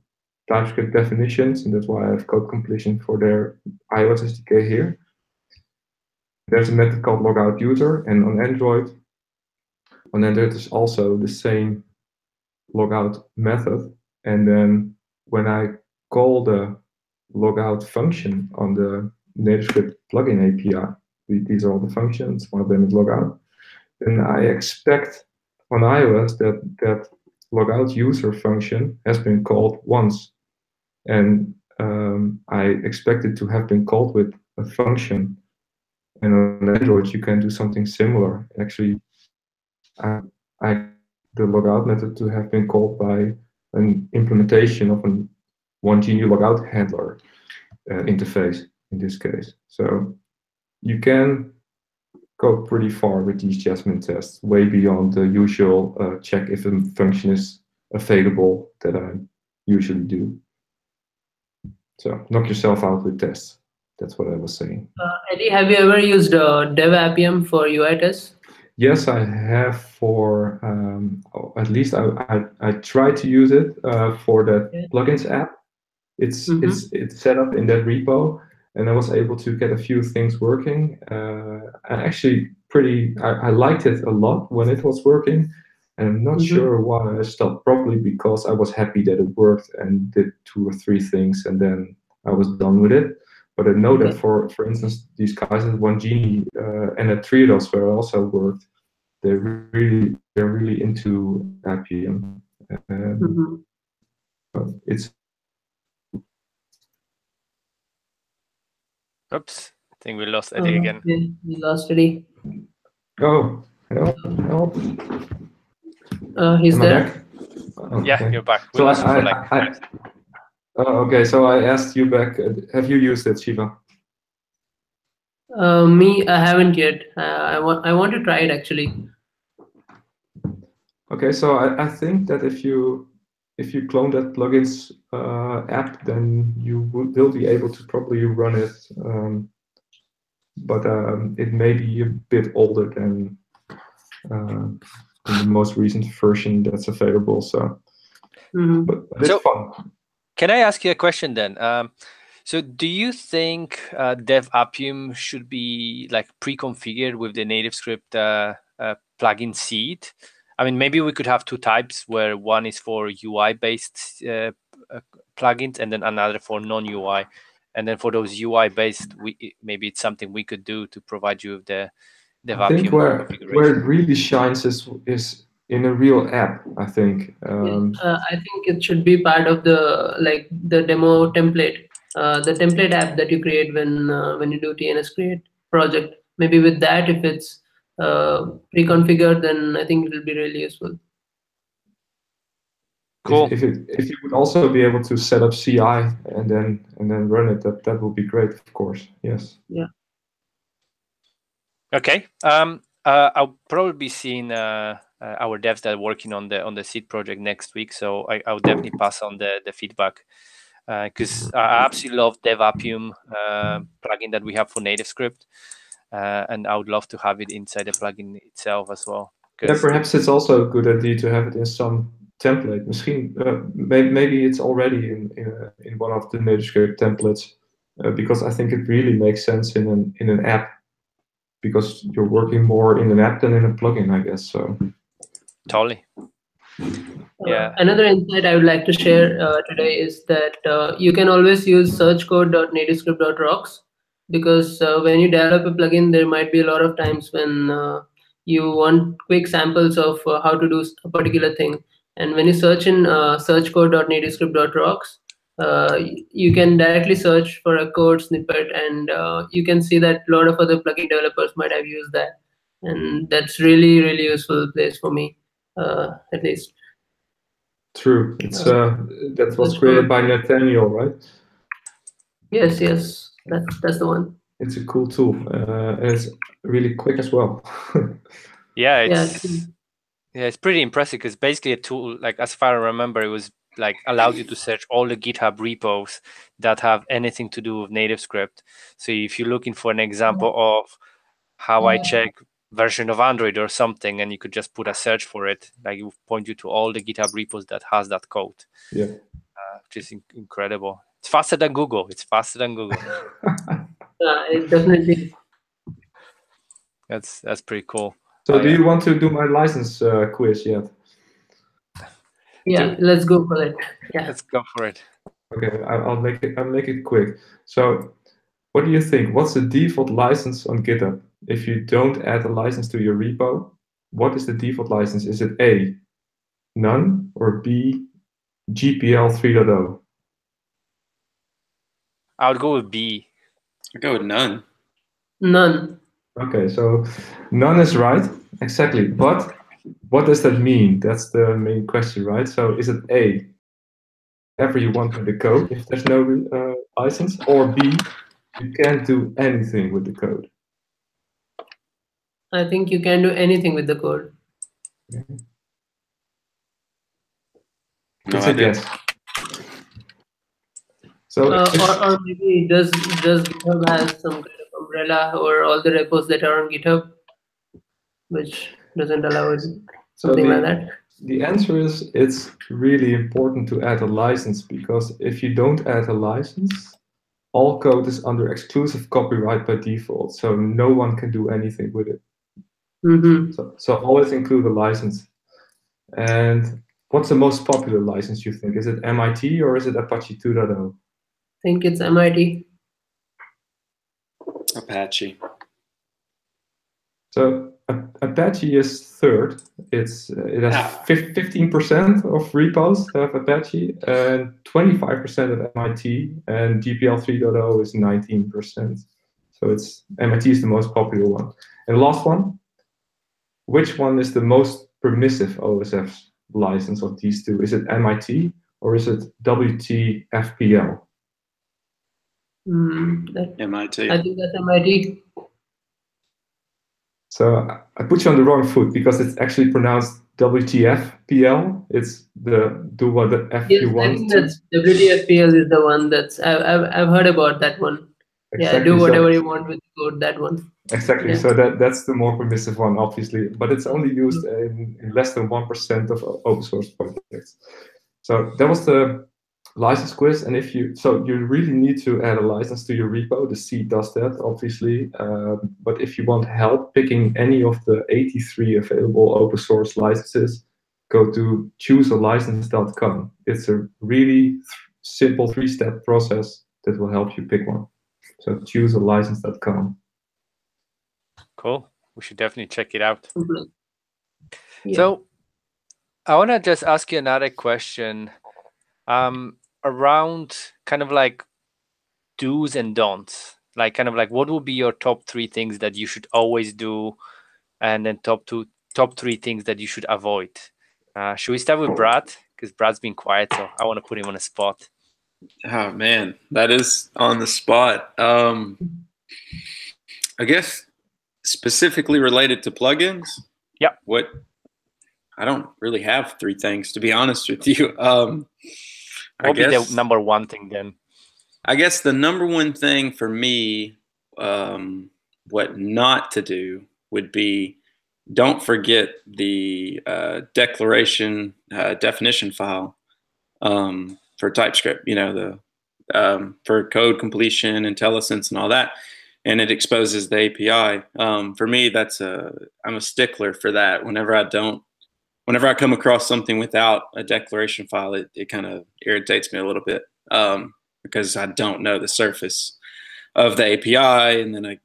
TypeScript definitions, and that's why I have code completion for their iOS SDK here. There's a method called logoutUser, and on Android is also the same logout method. And then when I call the logout function on the NativeScript plugin API, these are all the functions, one of them is logout, then I expect on iOS that logoutUser function has been called once. And I expect it to have been called with a function. And on Android, you can do something similar. Actually, I the logout method to have been called by an implementation of an one-genie logout handler interface in this case. So you can go pretty far with these Jasmine tests, way beyond the usual check if a function is available that I usually do. So knock yourself out with tests. That's what I was saying. Eddie, have you ever used Dev App for UI tests? Yes, I have for, at least I tried to use it for the plugins app. It's set up in that repo, and I was able to get a few things working. Actually, I liked it a lot when it was working, and I'm not sure why I stopped. Probably because I was happy that it worked and did 2 or 3 things, and then I was done with it. But I know that for instance, these guys at One Genie and at Triodos, where I also worked, they're really into IPM. It's. Oops, I think we lost Eddie again. Yeah, we lost Eddie. Oh, help. He's Am there. I back? Oh, yeah, okay. You're back. We So lost you for like okay, so I asked you back, have you used it, Shiva? Me, I haven't yet. I want to try it actually. Okay, so I think that if you clone that plugins app, then you will be able to probably run it. But it may be a bit older than the most recent version that's available. So, but it's fun. Can I ask you a question then? So do you think Dev Appium should be like pre-configured with the NativeScript plugin seed? I mean, maybe we could have 2 types where one is for UI-based plugins and then another for non-UI. And then for those UI-based, maybe it's something we could do to provide you with the Dev Appium configuration. Where it really shines is in a real app, I think. I think it should be part of the demo template, the template app that you create when you do TNS create project. Maybe with that, if it's pre-configured, then I think it will be really useful. Cool. If you would also be able to set up CI and then run it, that would be great, of course. Yes. Yeah. Okay. I'll probably be seeing our devs that are working on the seed project next week, so I'll definitely pass on the feedback because I absolutely love Dev Appium plugin that we have for NativeScript, and I would love to have it inside the plugin itself as well. Yeah, perhaps it's also a good idea to have it in some template. Misschien, maybe it's already in one of the NativeScript templates, because I think it really makes sense in an app, because you're working more in an app than in a plugin, I guess. So totally. Yeah. Another insight I would like to share today is that you can always use searchcode.nativescript.rocks, because when you develop a plugin, there might be a lot of times when you want quick samples of how to do a particular thing. And when you search in searchcode.nativescript.rocks, you can directly search for a code snippet, and you can see that a lot of other plugin developers might have used that. And that's really, really useful place for me, at least. True. It's that was created by Nathaniel, right? Yes, yes, that's the one. It's a cool tool, and it's really quick as well. Yeah, Yeah, it's pretty impressive, because basically a tool, like as far as I remember, it was like allows you to search all the GitHub repos that have anything to do with NativeScript. So if you're looking for an example of how I check version of Android or something, and you could just put a search for it, like it will point you to all the GitHub repos that has that code. Yeah, which is incredible. It's faster than Google. It's faster than Google. it definitely. That's pretty cool. So do you want to do my license quiz yet? Yeah, let's go for it. Yeah. Let's go for it. Okay, I'll make it quick. So what do you think? What's the default license on GitHub? If you don't add a license to your repo, what is the default license? Is it A, none, or B, GPL 3.0? I would go with B. I'd go with none. None. Okay, so none is right, exactly. But what does that mean? That's the main question, right? So is it A, whatever you want with the code if there's no license, or B, you can't do anything with the code? I think you can do anything with the code. It's a guess. So or maybe does GitHub has some kind of umbrella over all the repos that are on GitHub, which doesn't allow it, something like that? The answer is it's really important to add a license, because if you don't add a license, all code is under exclusive copyright by default, so no one can do anything with it. Mm-hmm. So always include a license. And what's the most popular license, you think? Is it MIT or is it Apache 2.0? I think it's MIT. Apache. So Apache is third. It has 15% of repos have Apache and 25% of MIT, and GPL 3.0 is 19%. So it's MIT is the most popular one. And the last one, which one is the most permissive OSF license of these two? Is it MIT or is it WTFPL? MIT. I think that's MIT. So I put you on the wrong foot, because it's actually pronounced WTFPL. It's the do what the F you want. I think that's WTFPL is the one that's I've heard about that one. Exactly. Yeah, do whatever you want with the code, that one. Exactly. Yeah. So that's the more permissive one, obviously, but it's only used in less than 1% of open source projects. So that was the license quiz. And you really need to add a license to your repo. The C does that, obviously. But if you want help picking any of the 83 available open source licenses, go to choosealicense.com. It's a really simple 3-step process that will help you pick one. So choosealicense.com. Cool. We should definitely check it out. Yeah. So I want to just ask you another question around kind of like do's and don'ts. Like kind of like what would be your top 3 things that you should always do, and then top 3 things that you should avoid. Should we start with Brad? Because Brad's been quiet, so I want to put him on the spot. Oh man, that is on the spot. I guess specifically related to plugins. Yeah. I don't really have 3 things, to be honest with you. What would be the number 1 thing then? I guess the number 1 thing for me, what not to do would be, don't forget the definition file for TypeScript. You know, for code completion, IntelliSense, and all that, and it exposes the API. For me, I'm a stickler for that. Whenever I don't whenever I come across something without a declaration file, it kind of irritates me a little bit because I don't know the surface of the API, and then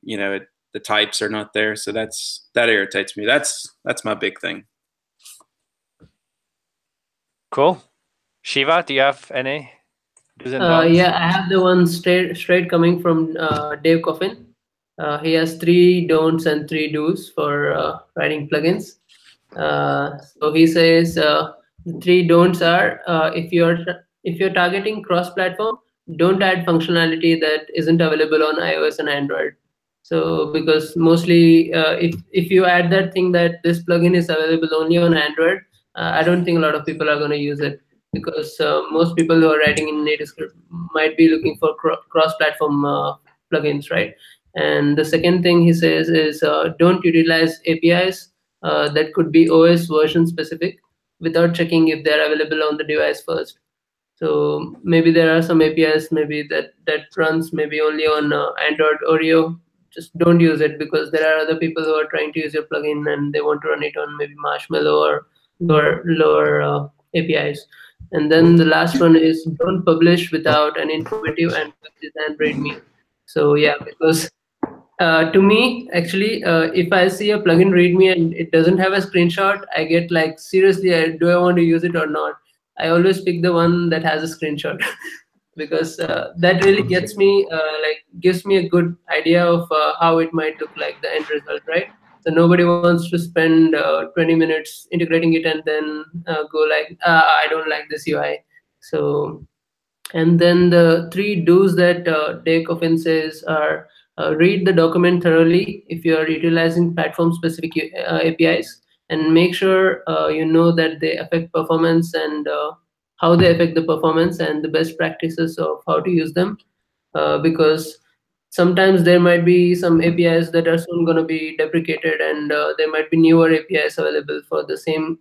the types are not there, so that irritates me. That's my big thing. Cool. Shiva, do you have any do's and Yeah, I have the one straight coming from Dave Coffin. He has 3 don'ts and 3 do's for writing plugins. So he says the 3 don'ts are if you're targeting cross-platform, don't add functionality that isn't available on iOS and Android. So because mostly if you add that thing that this plugin is available only on Android, I don't think a lot of people are going to use it, because most people who are writing in NativeScript might be looking for cross-platform plugins, right? And the second thing he says is don't utilize APIs that could be OS version specific without checking if they're available on the device first. So maybe there are some APIs maybe that runs maybe only on Android Oreo. Just don't use it, because there are other people who are trying to use your plugin and they want to run it on maybe Marshmallow or lower APIs. And then the last one is don't publish without an informative and well-designed README. So yeah, because to me, actually, if I see a plugin README and it doesn't have a screenshot, I get like, seriously, do I want to use it or not? I always pick the one that has a screenshot because that really gets me, gives me a good idea of how it might look like, the end result, right? So nobody wants to spend 20 minutes integrating it and then go like, I don't like this UI. So, and then the 3 do's that Dave Coffin says are read the document thoroughly if you are utilizing platform-specific APIs, and make sure you know that they affect performance and how they affect the performance and the best practices of how to use them, because sometimes there might be some APIs that are soon going to be deprecated, and there might be newer APIs available for the same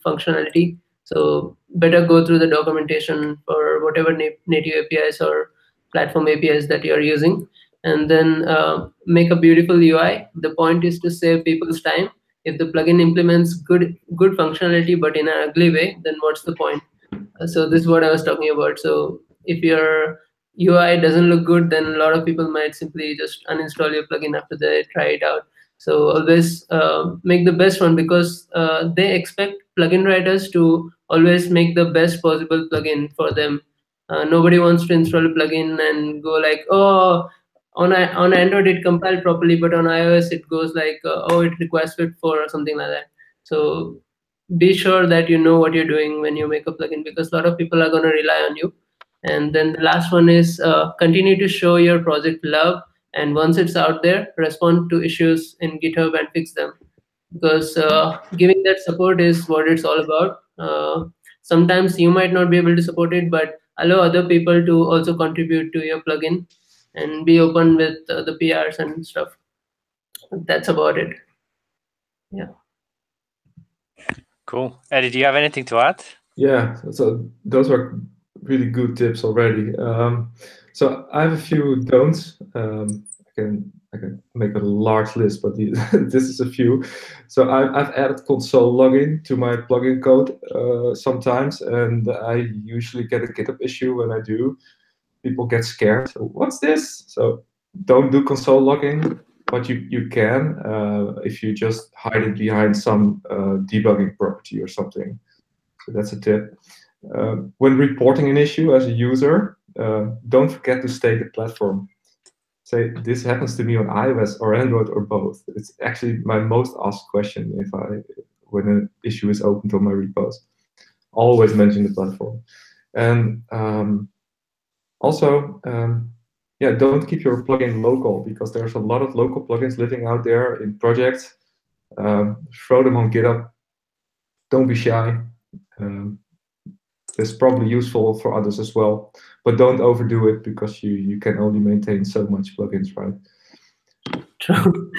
functionality. So better go through the documentation for whatever native APIs or platform APIs that you're using, and then make a beautiful UI. The point is to save people's time. If the plugin implements good functionality but in an ugly way, then what's the point? So this is what I was talking about. So if your UI doesn't look good, then a lot of people might simply just uninstall your plugin after they try it out. So always make the best one, because they expect plugin writers to always make the best possible plugin for them. Nobody wants to install a plugin and go like, oh, on Android it compiled properly, but on iOS it goes like, oh, it requires fit for or something like that. So be sure that you know what you're doing when you make a plugin, because a lot of people are going to rely on you. And then the last one is continue to show your project love, and once it's out there, respond to issues in GitHub and fix them, because giving that support is what it's all about. Sometimes you might not be able to support it, but allow other people to also contribute to your plugin, and be open with the PRs and stuff. That's about it. Yeah. Cool. Eddie, do you have anything to add? Yeah, so those were really good tips already. So I have a few don'ts. I can make a large list, but this is a few. So I've added console login to my plugin code sometimes, and I usually get a GitHub issue when I do. People get scared. So what's this? So don't do console logging, but you can if you just hide it behind some debugging property or something. So that's a tip. When reporting an issue as a user, don't forget to state the platform. Say, this happens to me on iOS or Android or both. It's actually my most asked question when an issue is opened on my repos. Always mention the platform. And also, yeah, don't keep your plugin local, because there's a lot of local plugins living out there in projects. Throw them on GitHub. Don't be shy. It's probably useful for others as well, but don't overdo it, because you can only maintain so much plugins, right? True.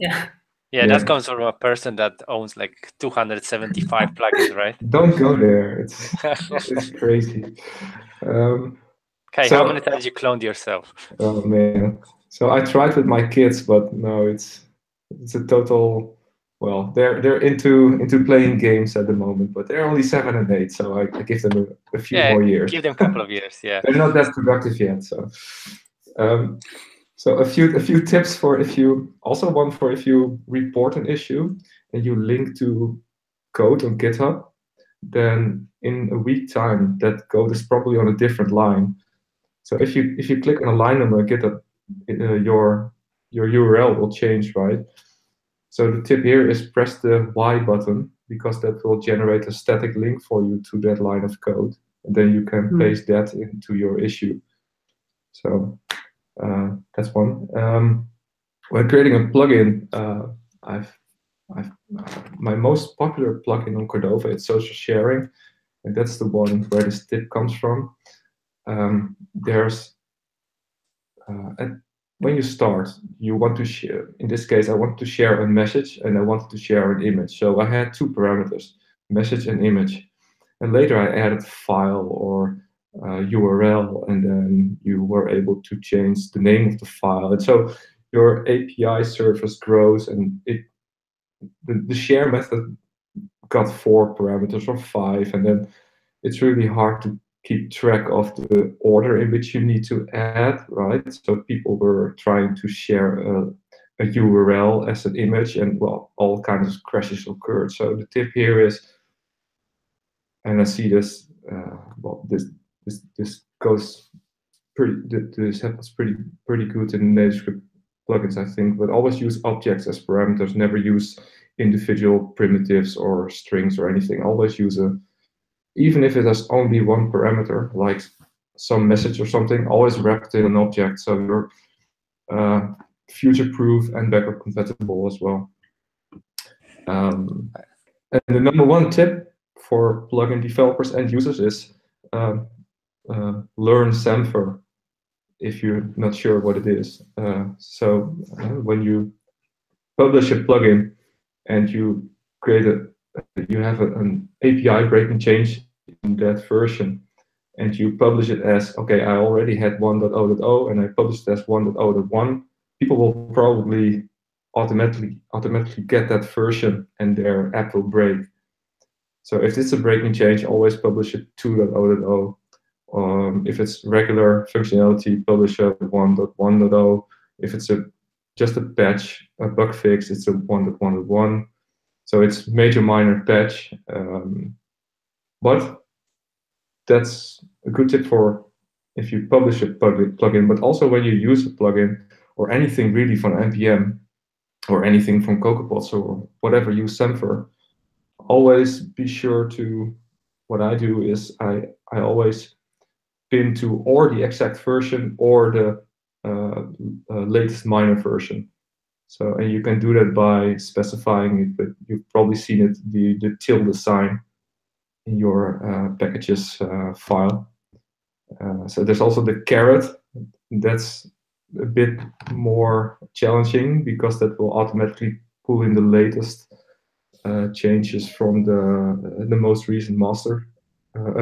Yeah. Yeah, that comes from a person that owns like 275 plugins, right? Don't go there. It's crazy. Okay, so, how many times you cloned yourself? Oh man! So I tried with my kids, but no, it's a total well, they're into playing games at the moment, but they're only 7 and 8, so I give them a few more years. Give them a couple of years. Yeah, they're not that productive yet. So, so a few tips for if you report an issue and you link to code on GitHub, then in a week time that code is probably on a different line. So if you click on a line number on GitHub, your URL will change, right? So the tip here is press the Y button, because that will generate a static link for you to that line of code, and then you can paste that into your issue. So that's one. When creating a plugin, my most popular plugin on Cordova is social sharing, and that's the one where this tip comes from. When you start, you want to share. In this case, I want to share a message and I wanted to share an image. So I had 2 parameters, message and image. And later I added file or URL, and then you were able to change the name of the file. And so your API service grows, and the share method got 4 parameters or 5, and then it's really hard to keep track of the order in which you need to add, right? So people were trying to share a URL as an image, and well, all kinds of crashes occurred. So the tip here is, and I see this, well, this goes this happens pretty good in NativeScript plugins, I think, but always use objects as parameters. Never use individual primitives or strings or anything. Always use even if it has only 1 parameter, like some message or something, always wrap it in an object, so you're future-proof and backward compatible as well. And the #1 tip for plugin developers and users is learn Samfer if you're not sure what it is. So when you publish a plugin and you create you have an API breaking change in that version, and you publish it as, okay, I already had 1.0.0 and I published it as 1.0.1, people will probably automatically get that version and their app will break. So if it's a breaking change, always publish it 2.0.0. If it's regular functionality, publish a 1.1.0. If it's just a patch, a bug fix, it's a 1.1.1. So it's major, minor, patch, but that's a good tip for if you publish a plugin, but also when you use a plugin or anything really from NPM or anything from CocoaPods or whatever, use Samfer. Always be sure to, what I do is I always pin to or the exact version or the latest minor version. So, and you can do that by specifying it, but you've probably seen it, the tilde sign in your packages file. So there's also the caret. That's a bit more challenging because that will automatically pull in the latest changes from the most recent master,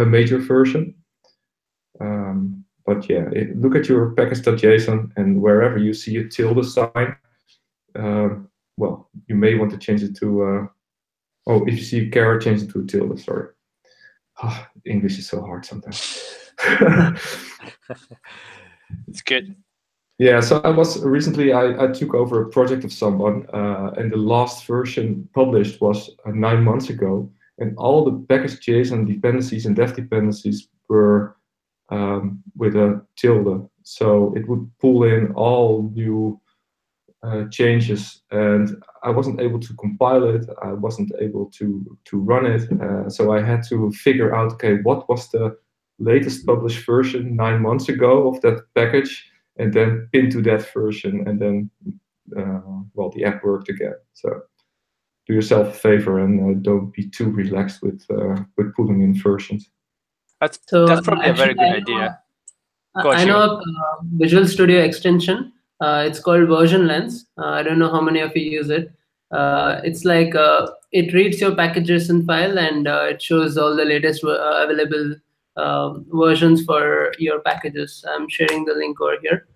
major version. But yeah, look at your package.json, and wherever you see a tilde sign, well, you may want to change it to, oh, if you see a caret, change it to a tilde, sorry. Oh, English is so hard sometimes. It's good. Yeah, so recently I took over a project of someone, and the last version published was 9 months ago, and all the package.json dependencies and dev dependencies were with a tilde. So it would pull in all new changes, and I wasn't able to compile it. I wasn't able to run it. So I had to figure out, okay, what was the latest published version 9 months ago of that package, and then pin to that version, and then well, the app worked again. So do yourself a favor and don't be too relaxed with pulling in versions. That's probably a very good idea. I know a Visual Studio extension. It's called Version Lens. I don't know how many of you use it. It's like it reads your package.json file and it shows all the latest available versions for your packages. I'm sharing the link over here.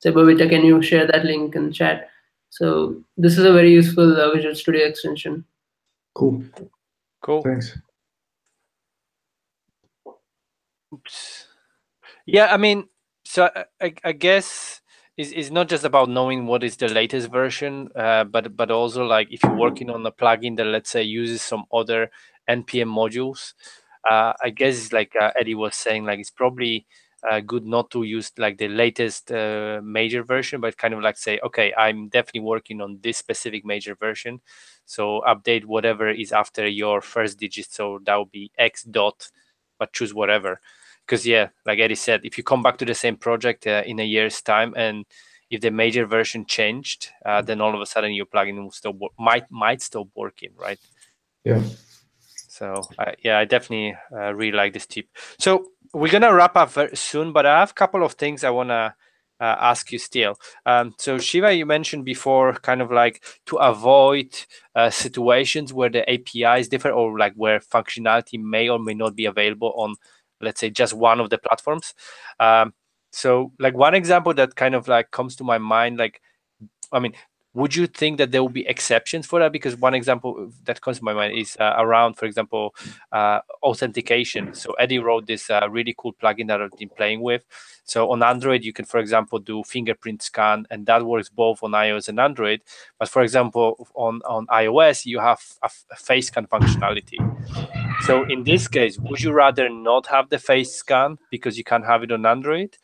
Sebovita, can you share that link in chat? So this is a very useful Visual Studio extension. Cool. Cool. Thanks. Oops. Yeah, I mean, so I guess it's not just about knowing what is the latest version, but also like if you're working on a plugin that, let's say, uses some other npm modules, I guess like Eddie was saying, like it's probably good not to use like the latest major version, but kind of like say, okay, I'm definitely working on this specific major version, so update whatever is after your first digit. So that would be X dot, but choose whatever. Because yeah, like Eddie said, if you come back to the same project in a year's time, and if the major version changed, then all of a sudden your plugin will still might stop working, right? Yeah. So yeah, I definitely really like this tip. So we're gonna wrap up very soon, but I have a couple of things I wanna ask you still. So Shiva, you mentioned before, kind of like to avoid situations where the API is different, or like where functionality may or may not be available on, let's say, just one of the platforms. So like one example that kind of like comes to my mind, like, I mean, would you think that there will be exceptions for that? Because one example that comes to my mind is around, for example, authentication. So Eddie wrote this really cool plugin that I've been playing with. So on Android, you can, for example, do fingerprint scan, and that works both on iOS and Android. But for example, on iOS, you have a face scan functionality. So in this case, would you rather not have the face scan because you can't have it on Android?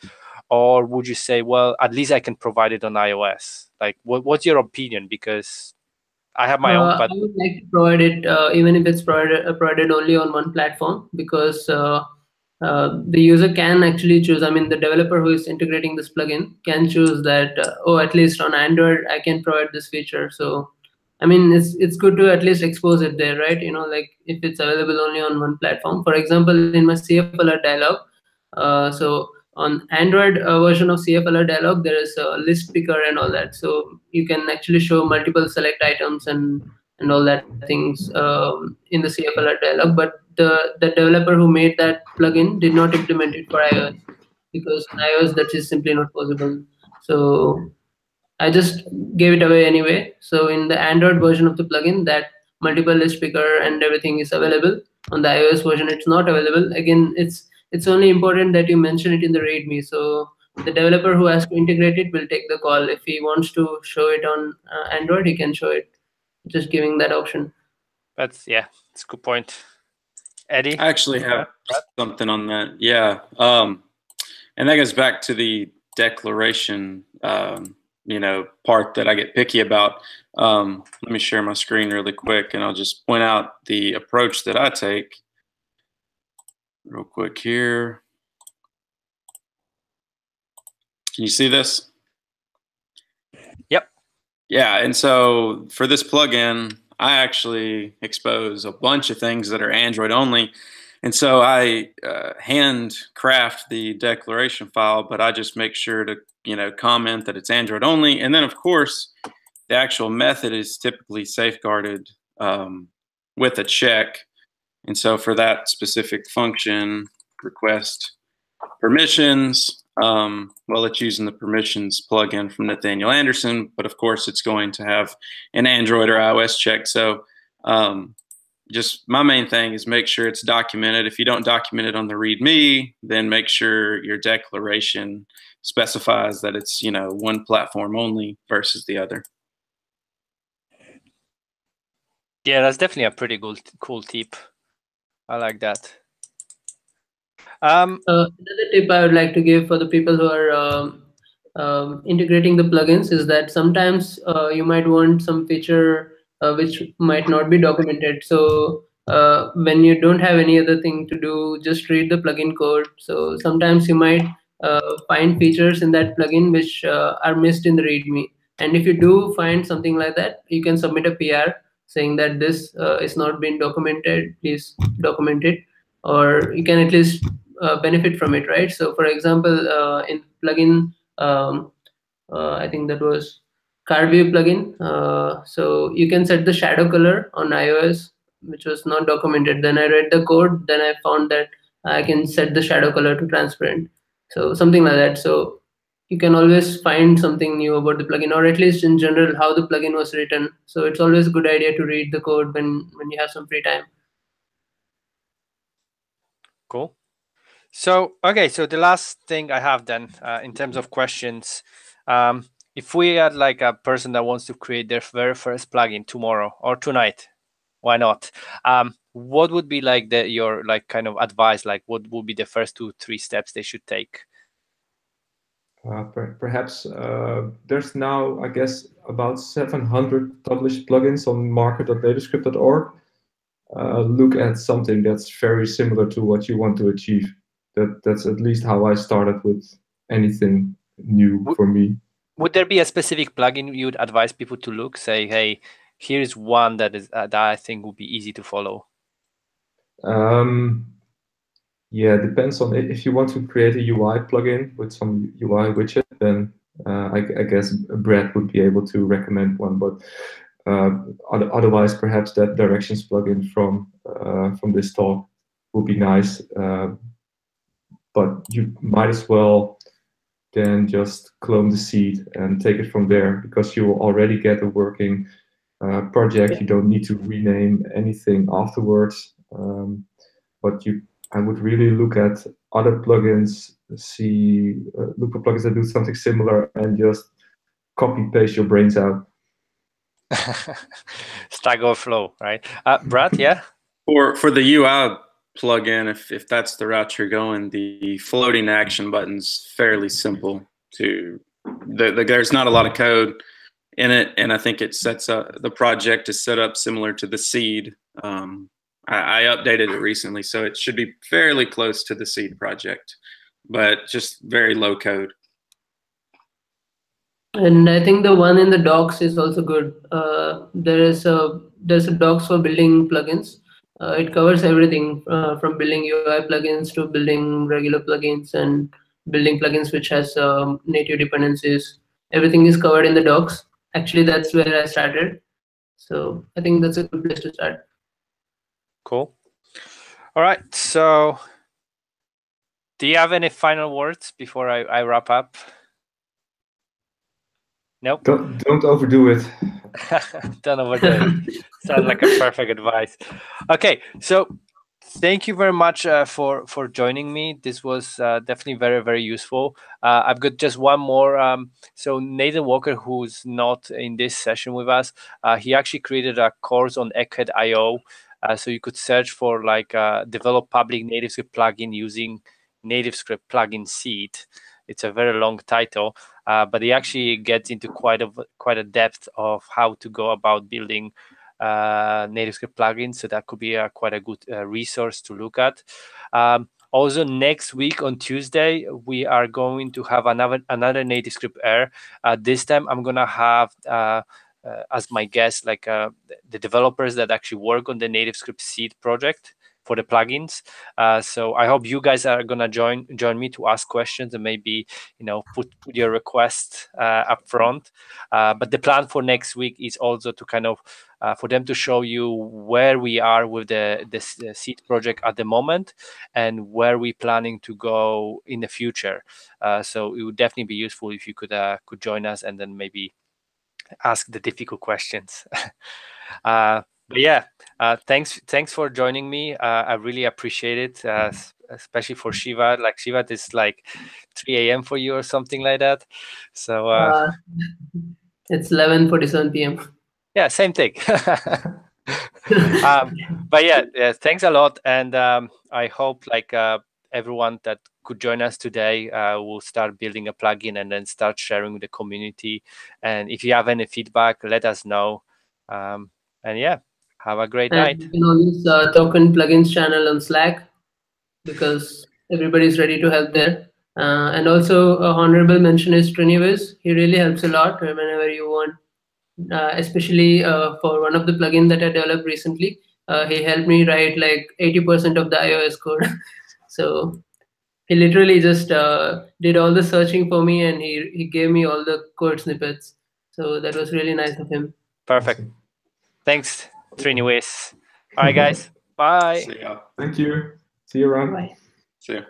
Or would you say, well, at least I can provide it on iOS? Like, what's your opinion? Because I have my own, I but would like to provide it even if it's provided only on one platform, because the user can actually choose. I mean, the developer who is integrating this plugin can choose that. Oh, at least on Android, I can provide this feature. So, I mean, it's good to at least expose it there, right? You know, like if it's available only on one platform. For example, in my CF alert dialog, so on Android version of CF alert dialog, there is a list picker and all that. So you can actually show multiple select items and all that things in the CF alert dialog. But the developer who made that plugin did not implement it for iOS, because on iOS that is simply not possible. So I just gave it away anyway. So in the Android version of the plugin, that multiple list picker and everything is available. On the iOS version, it's not available. Again, it's only important that you mention it in the README. So the developer who has to integrate it will take the call. If he wants to show it on Android, he can show it. Just giving that option. that's a good point. Eddie, I actually have something on that. Yeah, and that goes back to the declaration, part that I get picky about. Let me share my screen really quick, and I'll just point out the approach that I take real quick here. Can you see this? Yep. Yeah, and so for this plugin, I actually expose a bunch of things that are Android only. And so I handcraft the declaration file, but I just make sure to, comment that it's Android only. And then, of course, the actual method is typically safeguarded with a check. And so for that specific function, request permissions, well, it's using the permissions plugin from Nathaniel Anderson, but of course it's going to have an Android or iOS check. So just my main thing is make sure it's documented. If you don't document it on the README, then make sure your declaration specifies that it's, one platform only versus the other. Yeah, that's definitely a pretty cool tip. I like that. Another tip I would like to give for the people who are integrating the plugins is that sometimes you might want some feature which might not be documented. So when you don't have any other thing to do, just read the plugin code. So sometimes you might find features in that plugin which are missed in the README. And if you do find something like that, you can submit a PR saying that this is not been documented, please document it, or you can at least benefit from it, right? So for example, in plugin, I think that was card view plugin. So you can set the shadow color on iOS, which was not documented. Then I read the code, then I found that I can set the shadow color to transparent. So something like that. So you can always find something new about the plugin, or at least in general how the plugin was written. So it's always a good idea to read the code when you have some free time. Cool. So, okay, so the last thing I have then in terms of questions, if we had like a person that wants to create their very first plugin tomorrow or tonight, why not? What would be like your like kind of advice? Like, what would be the first 2-3 steps they should take? Perhaps there's now, I guess, about 700 published plugins on market.nativescript.org. Look at something that's very similar to what you want to achieve. That's at least how I started with anything new for me. Would there be a specific plugin you would advise people to look? Say, hey, here's one that is that I think would be easy to follow. Yeah, it depends on it. If you want to create a UI plugin with some UI widget, then I guess Brad would be able to recommend one. But otherwise, perhaps that Directions plugin from this talk would be nice. But you might as well then just clone the seed and take it from there, because you will already get a working project. You don't need to rename anything afterwards. But I would really look at other plugins, look for plugins that do something similar, and just copy paste your brains out. Stack Overflow, right? Brad, yeah. For the UI plugin, if that's the route you're going, the floating action button's fairly simple to. There's not a lot of code in it, and I think it sets up the project is set up similar to the seed. I updated it recently, so it should be fairly close to the seed project, but just very low code. And I think the one in the docs is also good. There's a docs for building plugins. It covers everything from building UI plugins to building regular plugins and building plugins which has native dependencies. Everything is covered in the docs. Actually, that's where I started. So I think that's a good place to start. Cool. All right. So do you have any final words before I wrap up? Nope. Don't overdo it. Don't overdo it. Sounds like a perfect advice. Okay, so thank you very much for joining me. This was definitely very, very useful. I've got just one more. So Nathan Walker, who's not in this session with us, he actually created a course on Egghead.io. So you could search for like develop public NativeScript plugin using NativeScript plugin seed. It's a very long title, but he actually gets into quite a depth of how to go about building NativeScript plugins. So that could be quite a good resource to look at. Also, next week on Tuesday, we are going to have another NativeScript Air. This time, I'm gonna have as my guest like the developers that actually work on the NativeScript seed project for the plugins. So I hope you guys are gonna join me to ask questions and maybe put your requests up front. But the plan for next week is also to kind of for them to show you where we are with the seed project at the moment and where we're planning to go in the future. So it would definitely be useful if you could join us and then maybe ask the difficult questions. But yeah, thanks for joining me. I really appreciate it, especially for Shiva. Like Shiva, this is like 3 a.m. for you or something like that. So it's 11:47 p.m. Yeah, same thing. But yeah, thanks a lot, and I hope like everyone that could join us today will start building a plugin and then start sharing with the community. And if you have any feedback, let us know. And yeah, have a great night. You can always talk in plugins channel on Slack because everybody's ready to help there. And also a honorable mention is Trinivis. He really helps a lot whenever you want. Especially for one of the plugins that I developed recently, he helped me write like 80% of the iOS code. So he literally just did all the searching for me, and he gave me all the code snippets. So that was really nice of him. Perfect. Thanks, Trinivis. All right, guys. Bye. See ya. Thank you. See you around. Bye. See ya.